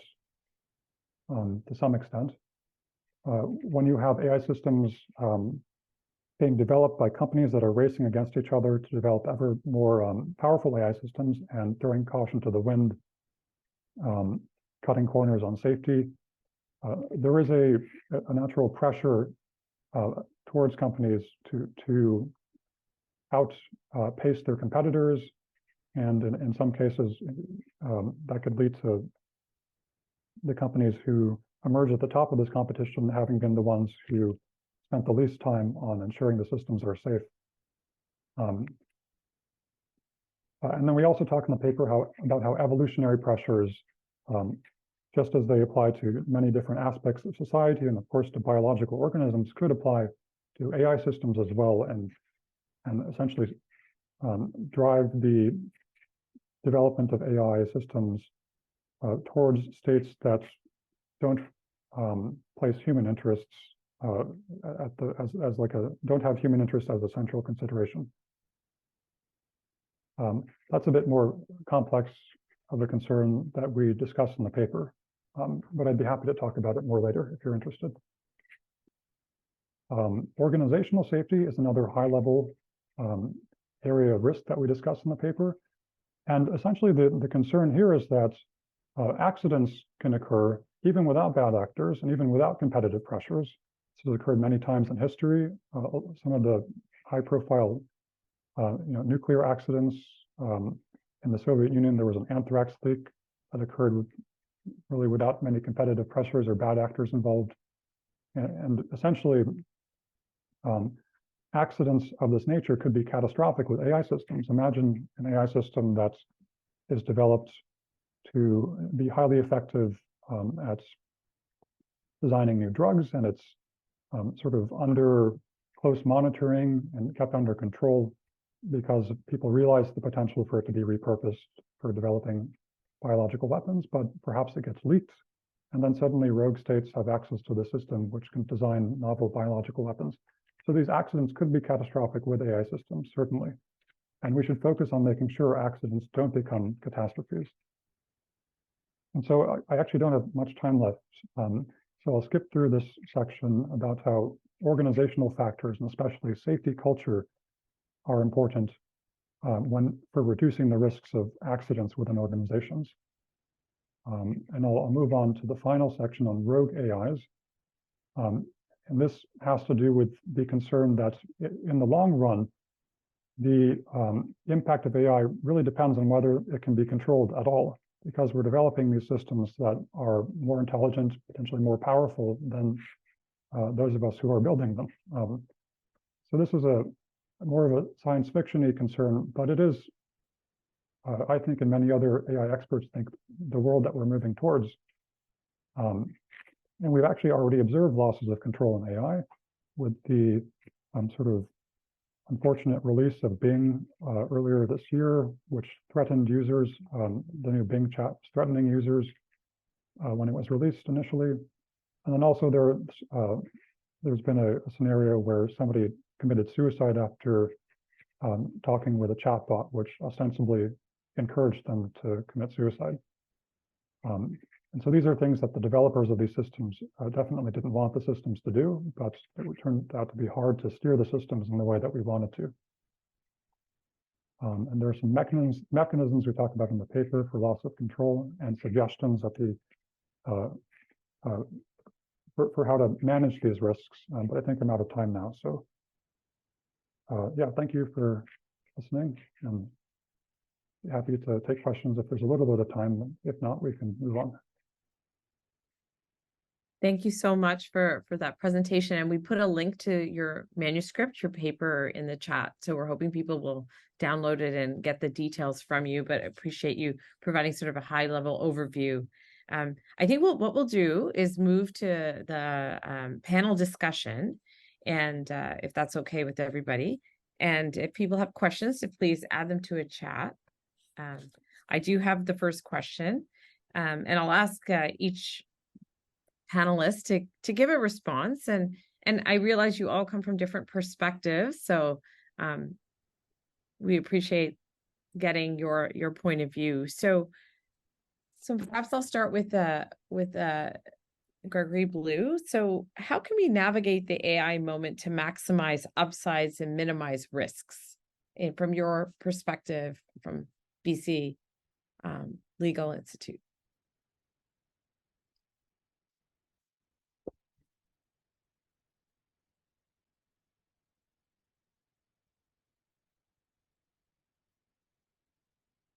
to some extent. When you have AI systems being developed by companies that are racing against each other to develop ever more powerful AI systems and throwing caution to the wind, cutting corners on safety, there is a natural pressure towards companies to outpace their competitors, and in some cases that could lead to the companies who emerge at the top of this competition having been the ones who spent the least time on ensuring the systems are safe. And then we also talk in the paper about how evolutionary pressures, just as they apply to many different aspects of society and of course to biological organisms, could apply to AI systems as well, and essentially drive the development of AI systems towards states that don't place human interests don't have human interests as a central consideration. That's a bit more complex of a concern that we discuss in the paper, but I'd be happy to talk about it more later if you're interested. Organizational safety is another high-level area of risk that we discuss in the paper. And essentially the concern here is that accidents can occur even without bad actors and even without competitive pressures. This has occurred many times in history. Some of the high-profile nuclear accidents in the Soviet Union, there was an anthrax leak that occurred really without many competitive pressures or bad actors involved. And essentially, accidents of this nature could be catastrophic with AI systems. Imagine an AI system that is developed to be highly effective at designing new drugs, and it's sort of under close monitoring and kept under control because people realize the potential for it to be repurposed for developing biological weapons, but perhaps it gets leaked, and then suddenly rogue states have access to the system which can design novel biological weapons. So these accidents could be catastrophic with AI systems, certainly. And we should focus on making sure accidents don't become catastrophes. And so I actually don't have much time left. So I'll skip through this section about how organizational factors, and especially safety culture, are important for reducing the risks of accidents within organizations. And I'll move on to the final section on rogue AIs. And this has to do with the concern that in the long run, the impact of AI really depends on whether it can be controlled at all, because we're developing these systems that are more intelligent, potentially more powerful than those of us who are building them. So this is more of a science fiction-y concern, but it is, I think, and many other AI experts think, the world that we're moving towards. And we've actually already observed losses of control in AI with the sort of unfortunate release of Bing earlier this year, which threatened users. The new Bing chat was threatening users when it was released initially. And then also there's been a scenario where somebody committed suicide after talking with a chatbot, which ostensibly encouraged them to commit suicide. And so these are things that the developers of these systems definitely didn't want the systems to do, but it turned out to be hard to steer the systems in the way that we wanted to. And there are some mechanisms we talk about in the paper for loss of control and suggestions at the for how to manage these risks. But I think I'm out of time now. So yeah, thank you for listening, and happy to take questions if there's a little bit of time. If not, we can move on. Thank you so much for that presentation. And we put a link to your manuscript, your paper, in the chat. So we're hoping people will download it and get the details from you, but appreciate you providing sort of a high-level overview. I think what we'll do is move to the panel discussion, and if that's okay with everybody. And if people have questions, please add them to a chat. I do have the first question, and I'll ask each panelists to give a response, and I realize you all come from different perspectives, so we appreciate getting your point of view. So perhaps I'll start with Gregory Blue. So how can we navigate the AI moment to maximize upsides and minimize risks, from your perspective from BC Legal Institute?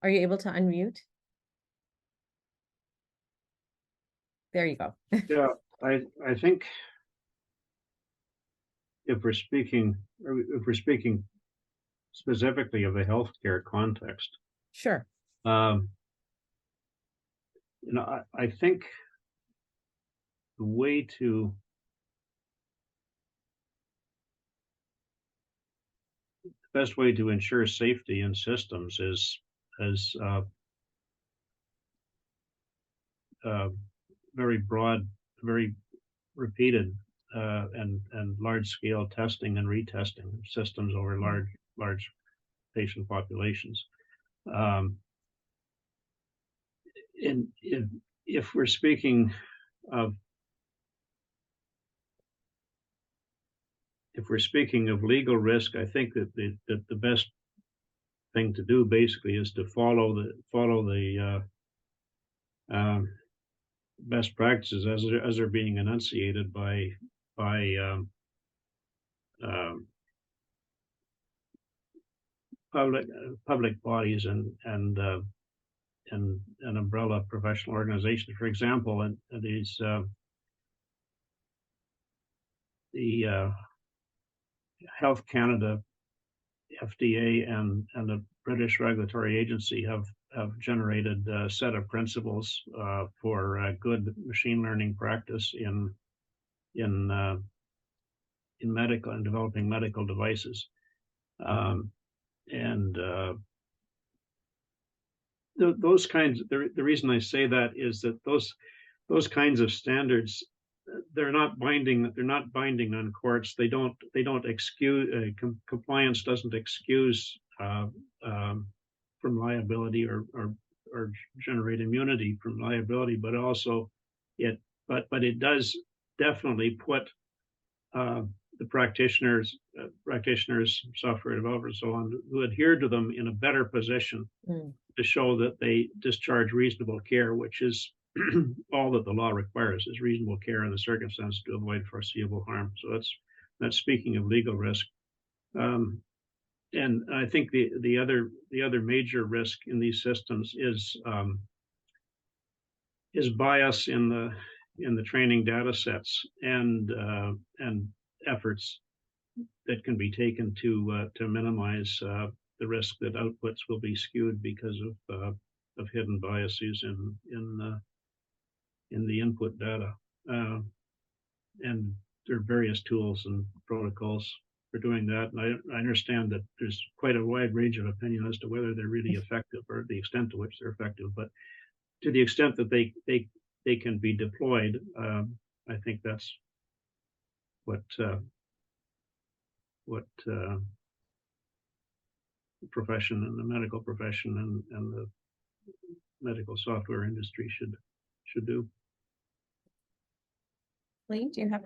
Are you able to unmute? There you go. Yeah, I think if we're speaking specifically of the healthcare context, Sure. I think the best way to ensure safety in systems is very broad, very repeated and large-scale testing and retesting systems over large patient populations. If we're speaking of legal risk, I think that the best thing to do basically is to follow the best practices as they're being enunciated by public bodies and umbrella professional organizations. For example, and these the Health Canada, FDA, and the British Regulatory Agency have generated a set of principles for good machine learning practice in medical and developing medical devices, and those kinds. The reason I say that is that those kinds of standards they're not binding. They're not binding on courts. They don't excuse compliance doesn't excuse from liability or generate immunity from liability, but also but it does definitely put the practitioners, software developers, so on, who adhere to them in a better position to show that they discharge reasonable care, which is all that the law requires, is reasonable care in the circumstance to avoid foreseeable harm. So that's speaking of legal risk. And I think the other major risk in these systems is bias in the training data sets and efforts that can be taken to minimize the risk that outputs will be skewed because of hidden biases in the input data. And there are various tools and protocols for doing that. And I understand that there's quite a wide range of opinion as to whether they're really effective or the extent to which they're effective. But to the extent that they can be deployed, I think that's what the profession and the medical profession and the medical software industry should do. Lee, do you have?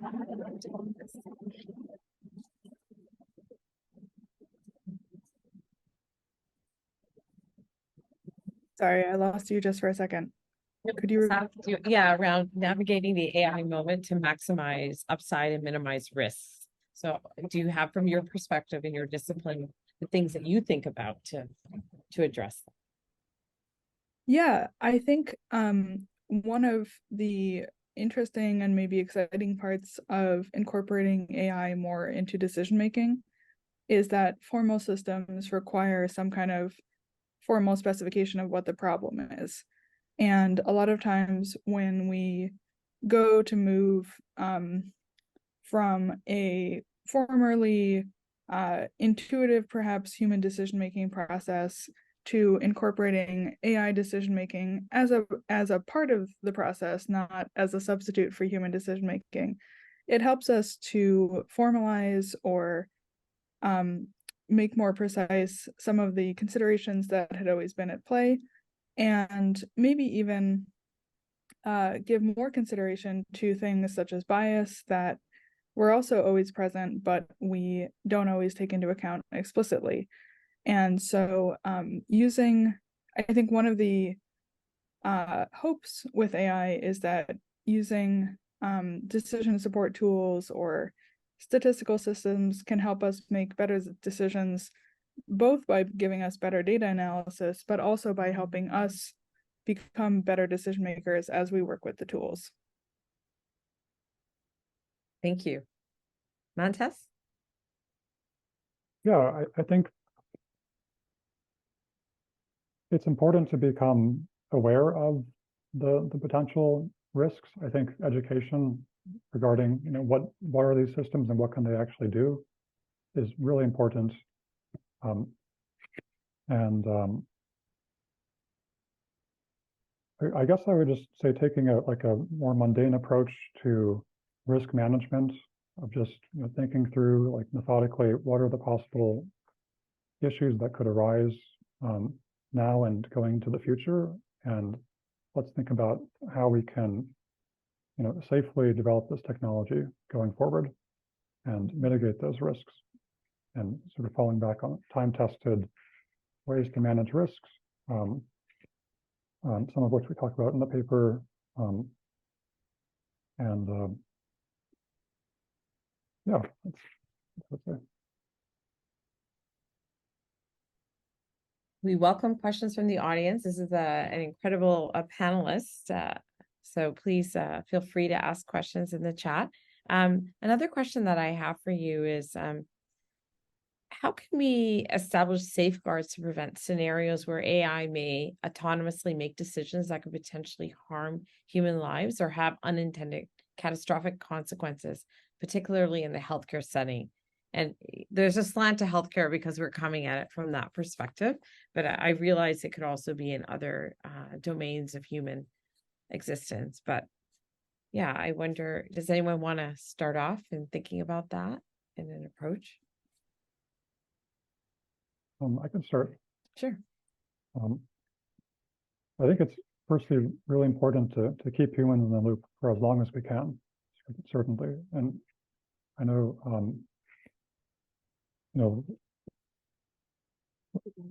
Sorry, I lost you just for a second. Could you? Yeah, around navigating the AI moment to maximize upside and minimize risks. So do you have, from your perspective in your discipline, the things that you think about to address them? Yeah, I think one of the interesting and maybe exciting parts of incorporating AI more into decision making is that formal systems require some kind of formal specification of what the problem is. And a lot of times when we go to move from a formerly intuitive, perhaps human decision-making process to incorporating AI decision-making as a part of the process, not as a substitute for human decision-making, it helps us to formalize or make more precise some of the considerations that had always been at play, and maybe even give more consideration to things such as bias that were also always present, but we don't always take into account explicitly. And so I think one of the hopes with AI is that using decision support tools or statistical systems can help us make better decisions, both by giving us better data analysis, but also by helping us become better decision makers as we work with the tools. Thank you. Mantas? Yeah, I think it's important to become aware of the potential risks. I think education regarding what are these systems and what can they actually do is really important. I guess I would just say taking a more mundane approach to risk management, of just thinking through methodically what are the possible issues that could arise now and going into the future, and let's think about how we can safely develop this technology going forward and mitigate those risks, and sort of falling back on time-tested ways to manage risks, some of which we talk about in the paper, yeah, that's it. We welcome questions from the audience. This is an incredible panelist, so please feel free to ask questions in the chat. Another question that I have for you is, how can we establish safeguards to prevent scenarios where AI may autonomously make decisions that could potentially harm human lives or have unintended catastrophic consequences, particularly in the healthcare setting? And there's a slant to healthcare because we're coming at it from that perspective, but I realize it could also be in other domains of human existence. But yeah, I wonder, does anyone want to start off in thinking about that in an approach? I can start. Sure. Um, I think it's firstly really important to keep humans in the loop for as long as we can, certainly. And I know,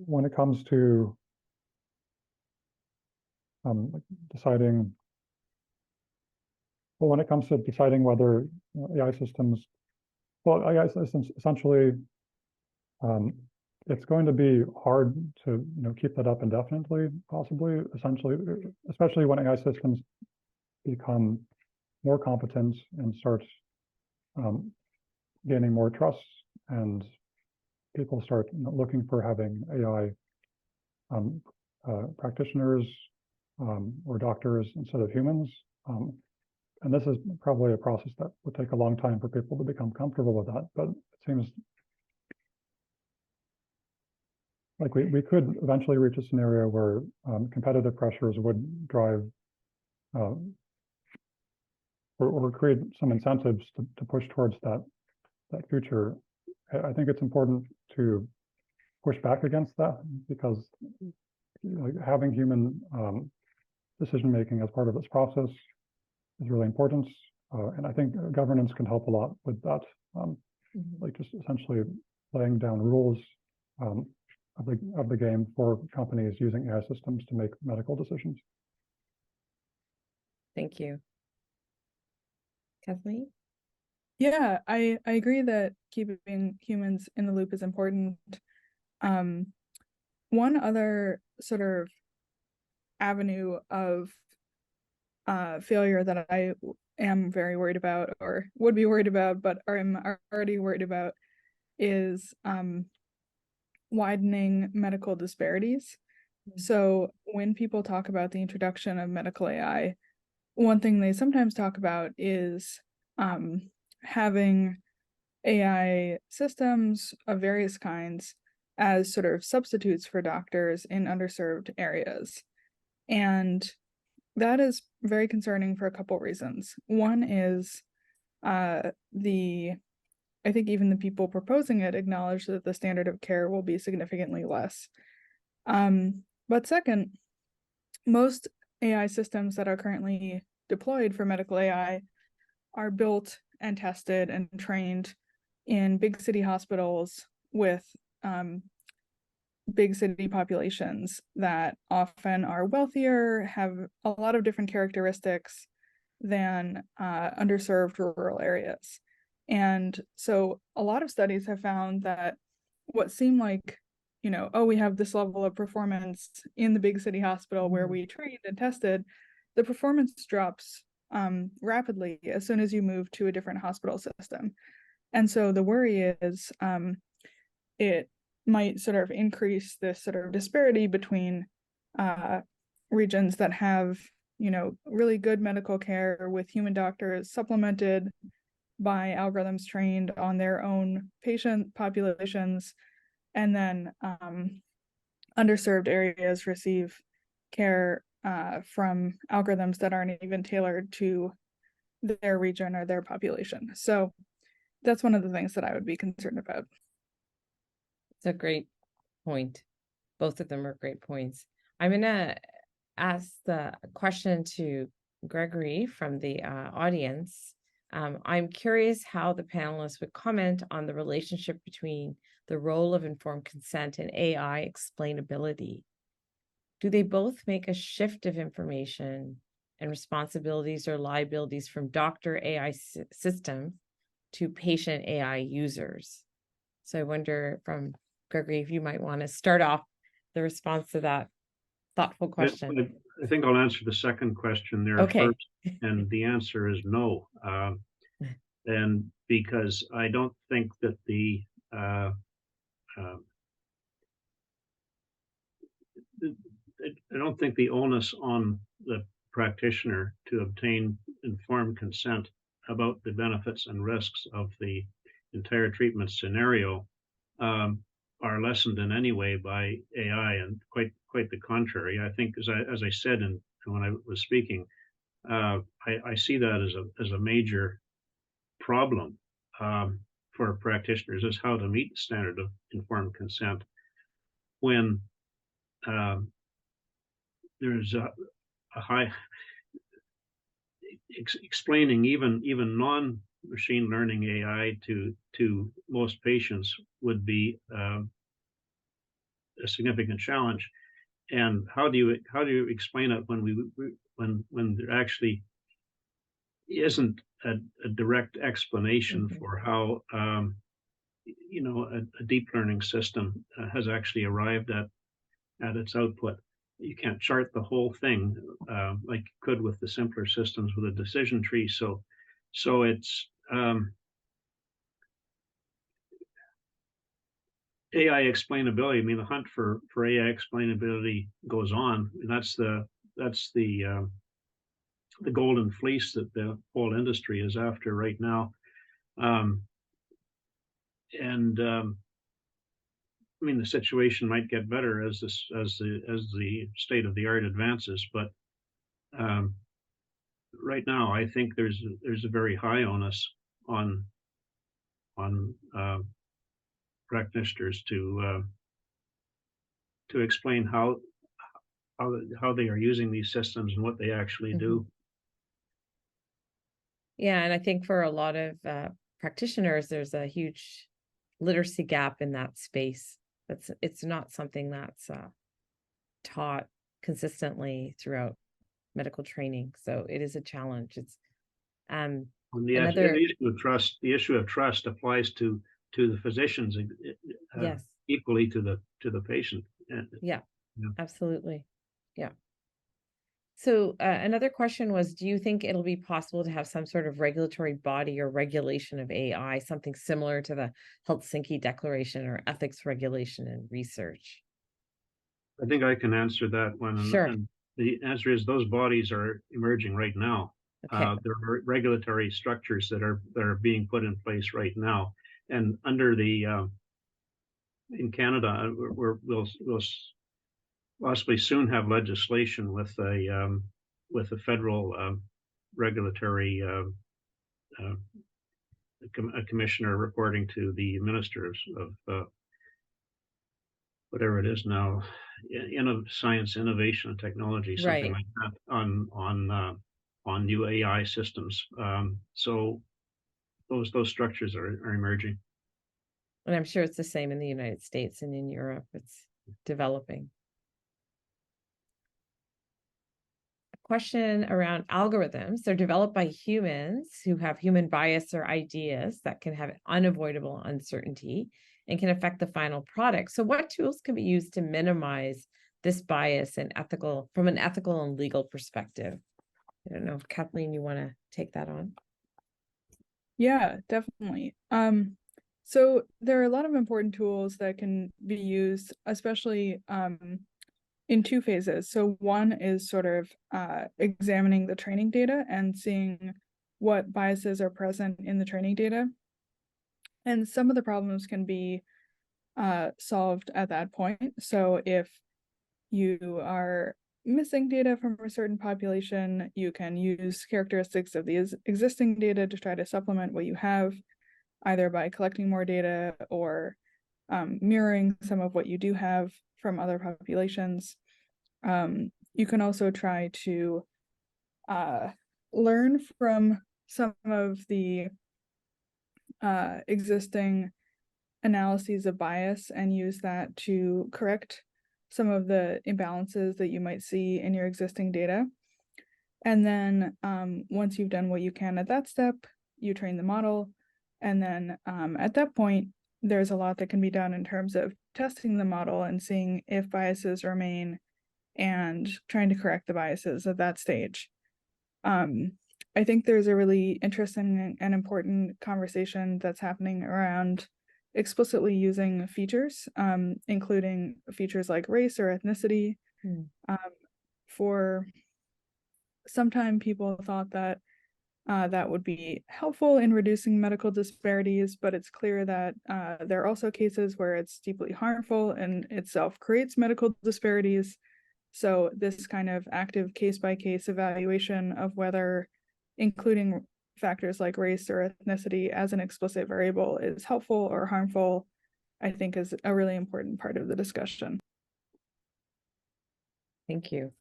when it comes to like deciding, well, when it comes to deciding whether AI systems, well, AI systems essentially, it's going to be hard to keep that up indefinitely, possibly, essentially, especially when AI systems become more competent and start gaining more trust, and people start looking for having AI practitioners or doctors instead of humans. And this is probably a process that would take a long time for people to become comfortable with that, but it seems like we could eventually reach a scenario where competitive pressures would drive or create some incentives to push towards that future. I think it's important to push back against that, because having human decision making as part of this process is really important, and I think governance can help a lot with that. Like just essentially laying down rules of the game for companies using AI systems to make medical decisions. Thank you. Kathleen? Yeah, I agree that keeping humans in the loop is important. One other sort of avenue of failure that I am very worried about, or would be worried about, but I'm already worried about, is widening medical disparities. So when people talk about the introduction of medical AI, one thing they sometimes talk about is having AI systems of various kinds as sort of substitutes for doctors in underserved areas. And that is very concerning for a couple reasons. One is I think even the people proposing it acknowledge that the standard of care will be significantly less. But second, most AI systems that are currently deployed for medical AI are built and tested and trained in big city hospitals with big city populations that often are wealthier, have a lot of different characteristics than underserved rural areas. And so a lot of studies have found that what seem like, oh, we have this level of performance in the big city hospital where we trained and tested, the performance drops rapidly as soon as you move to a different hospital system. And so the worry is it might sort of increase this sort of disparity between regions that have, really good medical care with human doctors supplemented by algorithms trained on their own patient populations, and then underserved areas receive care from algorithms that aren't even tailored to their region or their population. So that's one of the things that I would be concerned about. It's a great point. Both of them are great points. I'm going to ask the question to Gregory from the audience. I'm curious how the panelists would comment on the relationship between the role of informed consent and AI explainability. Do they both make a shift of information and responsibilities or liabilities from doctor AI systems to patient AI users? So I wonder, from Gregory, if you might want to start off the response to that thoughtful question. I think I'll answer the second question there first, and the answer is no. And because I don't think that I don't think the onus on the practitioner to obtain informed consent about the benefits and risks of the entire treatment scenario are lessened in any way by AI, and quite the contrary. I think, as I said when I was speaking, I see that as a major problem for practitioners, is how to meet the standard of informed consent when there's a high explaining even non-machine learning AI to most patients would be a significant challenge. And how do you explain it when there actually isn't a direct explanation for how a deep learning system has actually arrived at its output? You can't chart the whole thing like you could with the simpler systems with a decision tree. So it's AI explainability. I mean, the hunt for AI explainability goes on, and that's the golden fleece that the whole industry is after right now. I mean, the situation might get better as the state of the art advances, but right now I think there's a very high onus on practitioners to explain how they are using these systems and what they actually do. Yeah, and I think for a lot of practitioners, there's a huge literacy gap in that space. It's not something that's taught consistently throughout medical training, so it is a challenge. It's the issue of trust applies to the physicians yes, equally to the patient. Yeah, absolutely. Yeah. So another question was, do you think it'll be possible to have some sort of regulatory body or regulation of AI, something similar to the Helsinki Declaration or ethics regulation in research? I think I can answer that one. Sure. And the answer is those bodies are emerging right now. Okay. There are regulatory structures that are being put in place right now. And under in Canada, we'll possibly soon have legislation with a federal regulatory a commissioner reporting to the ministers of whatever it is now, science, innovation, and technology, something like that, on new AI systems. So those structures are emerging. And I'm sure it's the same in the United States and in Europe. It's developing. A question around algorithms. They're developed by humans who have human bias or ideas that can have unavoidable uncertainty and can affect the final product. So what tools can be used to minimize this bias and from an ethical and legal perspective? I don't know if Kathleen, you want to take that on? Yeah, definitely. So there are a lot of important tools that can be used, especially in two phases. So one is sort of examining the training data and seeing what biases are present in the training data. And some of the problems can be solved at that point. So if you are missing data from a certain population, you can use characteristics of the existing data to try to supplement what you have, either by collecting more data or mirroring some of what you do have from other populations. You can also try to learn from some of the existing analyses of bias and use that to correct some of the imbalances that you might see in your existing data. And then once you've done what you can at that step, you train the model. And then at that point, there's a lot that can be done in terms of testing the model and seeing if biases remain and trying to correct the biases at that stage. I think there's a really interesting and important conversation that's happening around explicitly using features, including features like race or ethnicity. For some time, people thought that that would be helpful in reducing medical disparities, but it's clear that there are also cases where it's deeply harmful and itself creates medical disparities. So this kind of active case-by-case evaluation of whether including factors like race or ethnicity as an explicit variable is helpful or harmful, I think is a really important part of the discussion. Thank you.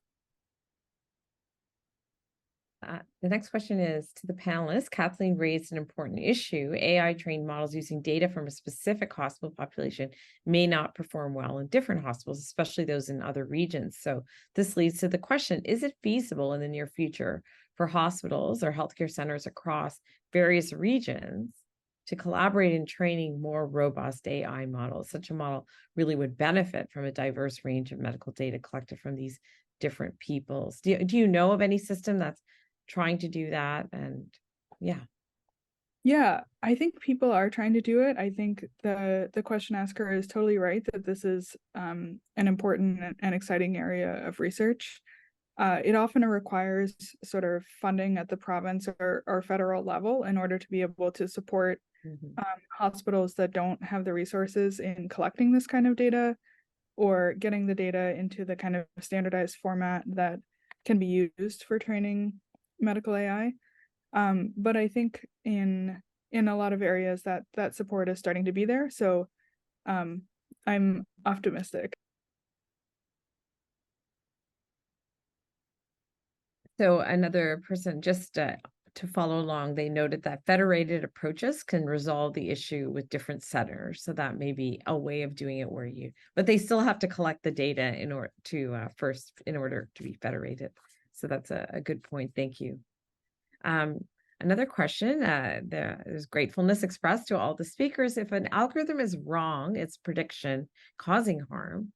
The next question is to the panelists. Kathleen raised an important issue. AI-trained models using data from a specific hospital population may not perform well in different hospitals, especially those in other regions. So this leads to the question, is it feasible in the near future for hospitals or healthcare centers across various regions to collaborate in training more robust AI models? Such a model really would benefit from a diverse range of medical data collected from these different peoples. Do you know of any system that's trying to do that? And yeah, I think people are trying to do it. I think the question asker is totally right that this is an important and exciting area of research. It often requires sort of funding at the province or federal level in order to be able to support hospitals that don't have the resources in collecting this kind of data or getting the data into the kind of standardized format that can be used for training medical AI. But I think in a lot of areas that support is starting to be there. So I'm optimistic. So another person, just to follow along, they noted that federated approaches can resolve the issue with different centers. So that may be a way of doing it but they still have to collect the data in order to be federated. So that's a good point. Thank you. Another question, there's gratefulness expressed to all the speakers. If an algorithm is wrong, its prediction causing harm,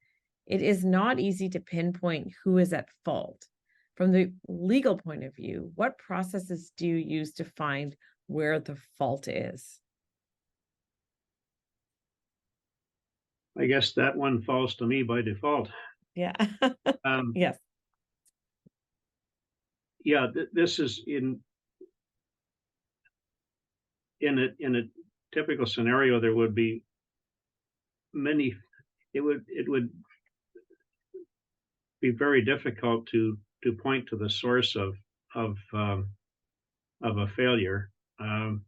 it is not easy to pinpoint who is at fault. From the legal point of view, what processes do you use to find where the fault is? I guess that one falls to me by default. Yeah. Yes. Yeah, this is in a typical scenario. There would be many. It would be very difficult to point to the source of a failure, and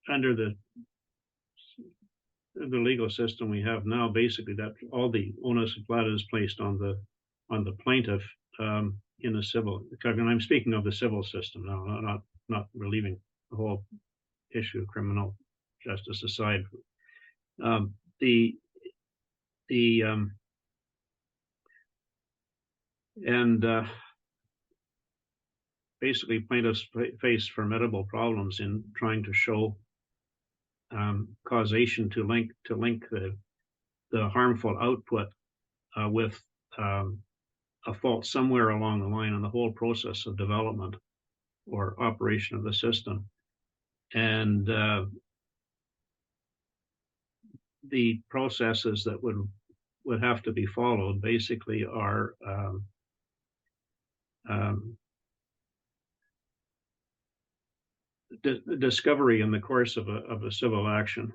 under the legal system we have now, basically that all the onus of that is placed on the plaintiff in a civil. And I'm speaking of the civil system now, not relieving the whole issue of criminal justice aside. Basically plaintiffs face formidable problems in trying to show causation to link the harmful output with a fault somewhere along the line in the whole process of development or operation of the system. And the processes that would have to be followed basically are discovery in the course of a civil action,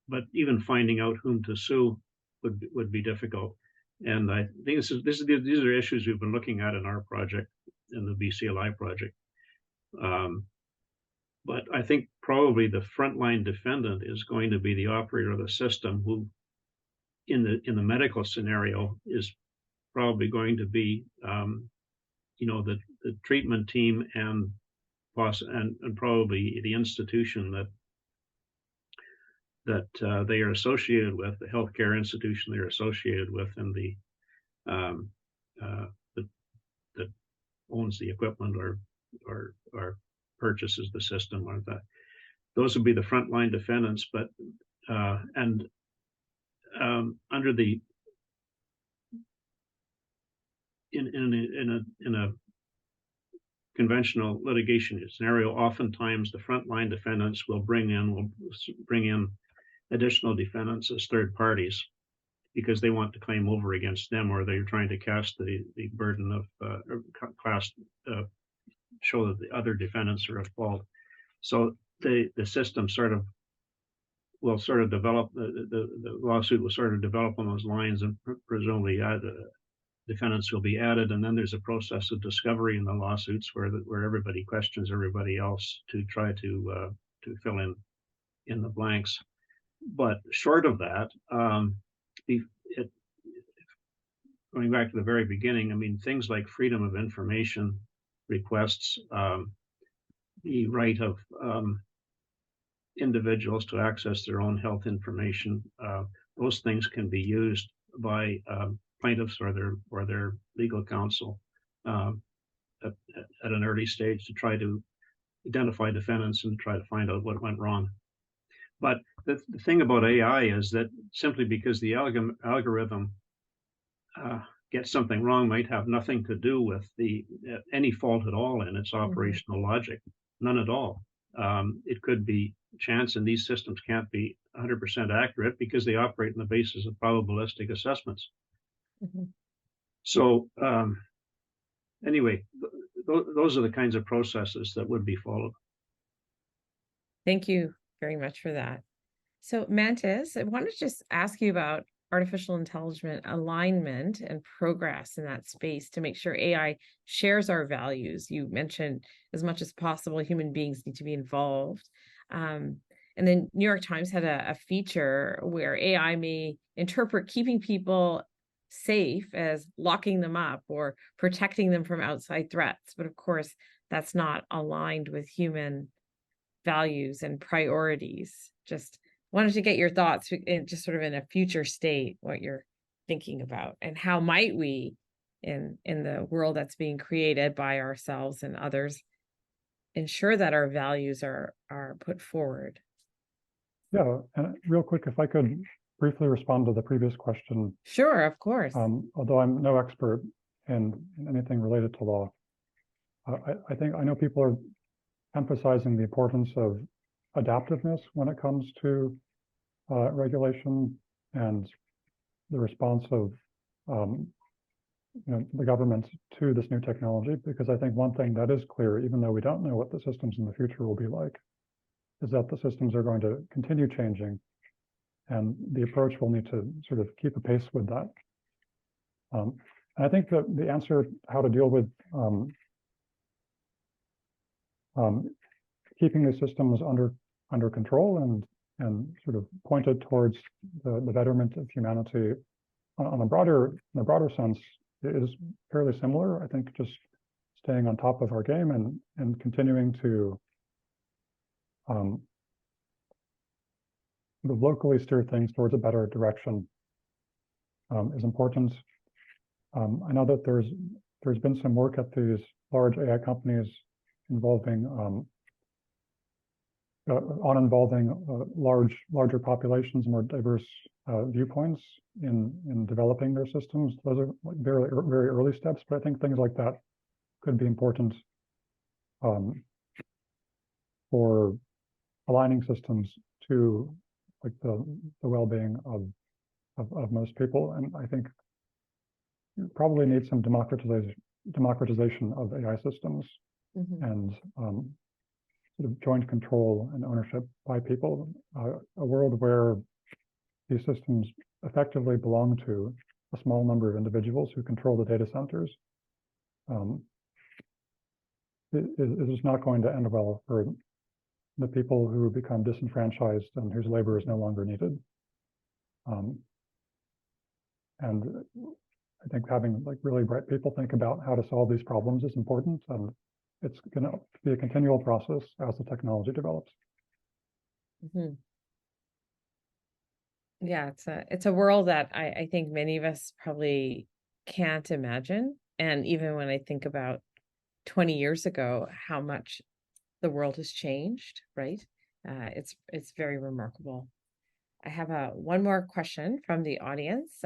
but even finding out whom to sue would be difficult. And I think these are issues we've been looking at in our project, in the BCLI project. But I think probably the frontline defendant is going to be the operator of the system, who, in the medical scenario, is probably going to be, the treatment team and probably the institution that they are associated with, the healthcare institution they're associated with, and that owns the equipment or purchases the system, or that. Those would be the frontline defendants. But under the in a conventional litigation scenario, oftentimes the frontline defendants will bring in additional defendants as third parties, because they want to claim over against them, or they're trying to cast the burden of show that the other defendants are at fault. So the system sort of will sort of develop, the lawsuit will sort of develop on those lines, and presumably defendants will be added, and then there's a process of discovery in the lawsuits where everybody questions everybody else to try to fill in the blanks. But short of that, going back to the very beginning, I mean, things like freedom of information requests, the right of individuals to access their own health information, those things can be used by plaintiffs or their legal counsel at an early stage to try to identify defendants and try to find out what went wrong. But the thing about AI is that simply because the algorithm gets something wrong might have nothing to do with any fault at all in its operational logic, none at all. It could be chance, and these systems can't be 100% accurate because they operate on the basis of probabilistic assessments. So anyway, those are the kinds of processes that would be followed. Thank you very much for that. So Mantis, I want to just ask you about artificial intelligence alignment and progress in that space to make sure AI shares our values. You mentioned as much as possible, human beings need to be involved. And then New York Times had a feature where AI may interpret keeping people safe as locking them up or protecting them from outside threats. But of course, that's not aligned with human values and priorities. Just wanted to get your thoughts in just sort of in a future state, what you're thinking about, and how might we in the world that's being created by ourselves and others ensure that our values are put forward. Yeah, and real quick, if I could briefly respond to the previous question. Sure, of course. Although I'm no expert in anything related to law, I know people are emphasizing the importance of adaptiveness when it comes to regulation and the response of the government to this new technology, because I think one thing that is clear, even though we don't know what the systems in the future will be like, is that the systems are going to continue changing, and the approach will need to sort of keep a pace with that. And I think that the answer how to deal with keeping the systems under control and sort of pointed towards the betterment of humanity on a broader sense is fairly similar. I think just staying on top of our game and continuing to locally steer things towards a better direction is important. I know that there's been some work at these large AI companies involving larger populations, more diverse viewpoints in developing their systems. Those are like very early steps, but I think things like that could be important for aligning systems to like the well-being of most people. And I think you probably need some democratization of AI systems and sort of joint control and ownership by people. A world where these systems effectively belong to a small number of individuals who control the data centers is just not going to end well for the people who become disenfranchised and whose labor is no longer needed. And I think having like really bright people think about how to solve these problems is important, and it's going to be a continual process as the technology develops. Yeah, it's a world that I think many of us probably can't imagine. And even when I think about 20 years ago, how much the world has changed, right? It's very remarkable. I have one more question from the audience.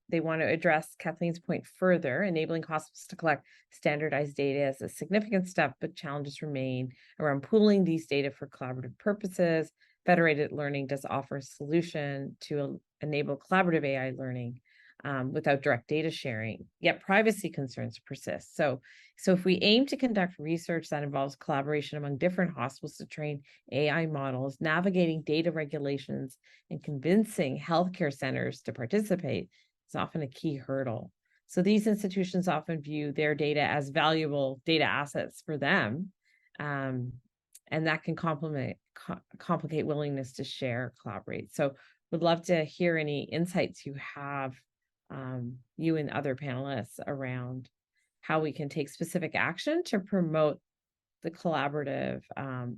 They want to address Kathleen's point further. Enabling hospitals to collect standardized data is a significant step, but challenges remain around pooling these data for collaborative purposes. Federated learning does offer a solution to enable collaborative AI learning. without direct data sharing, yet privacy concerns persist. So if we aim to conduct research that involves collaboration among different hospitals to train AI models, navigating data regulations and convincing healthcare centers to participate is often a key hurdle. So these institutions often view their data as valuable data assets for them, and that can complicate willingness to share, collaborate. So would love to hear any insights you have, you and other panelists, around how we can take specific action to promote the collaborative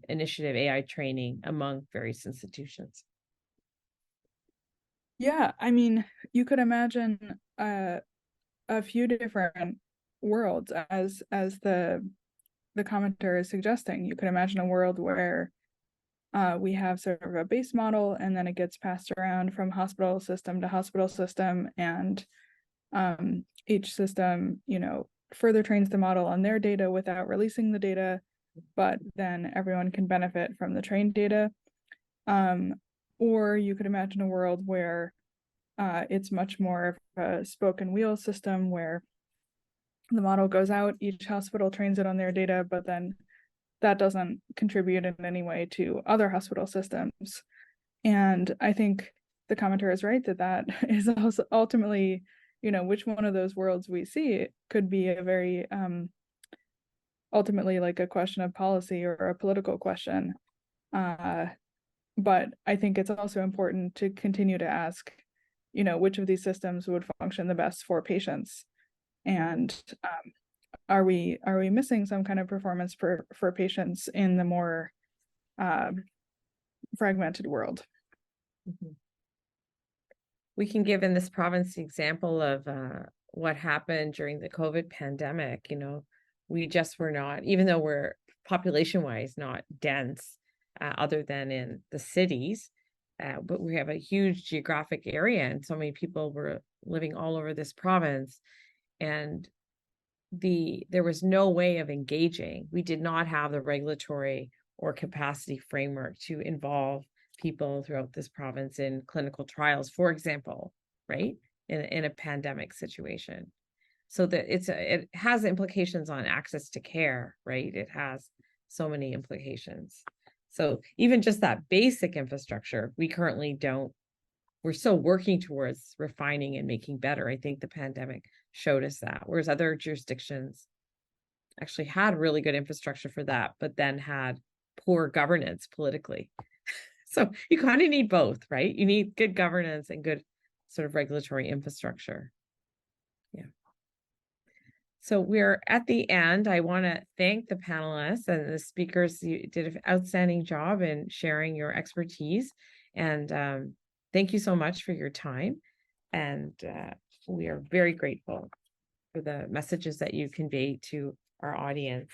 initiative AI training among various institutions. Yeah, I mean, you could imagine a few different worlds as the commenter is suggesting. You could imagine a world where we have sort of a base model, and then it gets passed around from hospital system to hospital system, and each system, further trains the model on their data without releasing the data, but then everyone can benefit from the trained data. Or you could imagine a world where it's much more of a spoke and wheel system, where the model goes out, each hospital trains it on their data, but then that doesn't contribute in any way to other hospital systems. And I think the commenter is right that is also ultimately, which one of those worlds we see could be a very ultimately like a question of policy or a political question. But I think it's also important to continue to ask, which of these systems would function the best for patients, and are we missing some kind of performance for patients in the more fragmented world? Mm-hmm. We can give in this province the example of what happened during the COVID pandemic. We just were not, even though we're population-wise not dense, other than in the cities, but we have a huge geographic area, and so many people were living all over this province, and there was no way of engaging. We did not have the regulatory or capacity framework to involve people throughout this province in clinical trials, for example, right? In a pandemic situation. So that it has implications on access to care, right? It has so many implications. So even just that basic infrastructure, we currently don't, we're still working towards refining and making better. I think the pandemic showed us that, whereas other jurisdictions actually had really good infrastructure for that, but then had poor governance politically. So you kind of need both, right? You need good governance and good sort of regulatory infrastructure. Yeah. So we're at the end. I want to thank the panelists and the speakers. You did an outstanding job in sharing your expertise. And thank you so much for your time. And we are very grateful for the messages that you convey to our audience.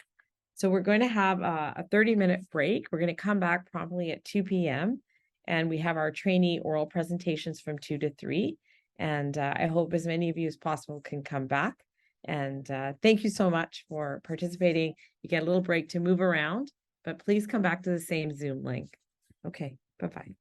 So we're going to have a 30-minute break. We're going to come back promptly at 2 p.m. And we have our trainee oral presentations from 2 to 3. And I hope as many of you as possible can come back. And thank you so much for participating. You get a little break to move around, but please come back to the same Zoom link. Okay, bye-bye.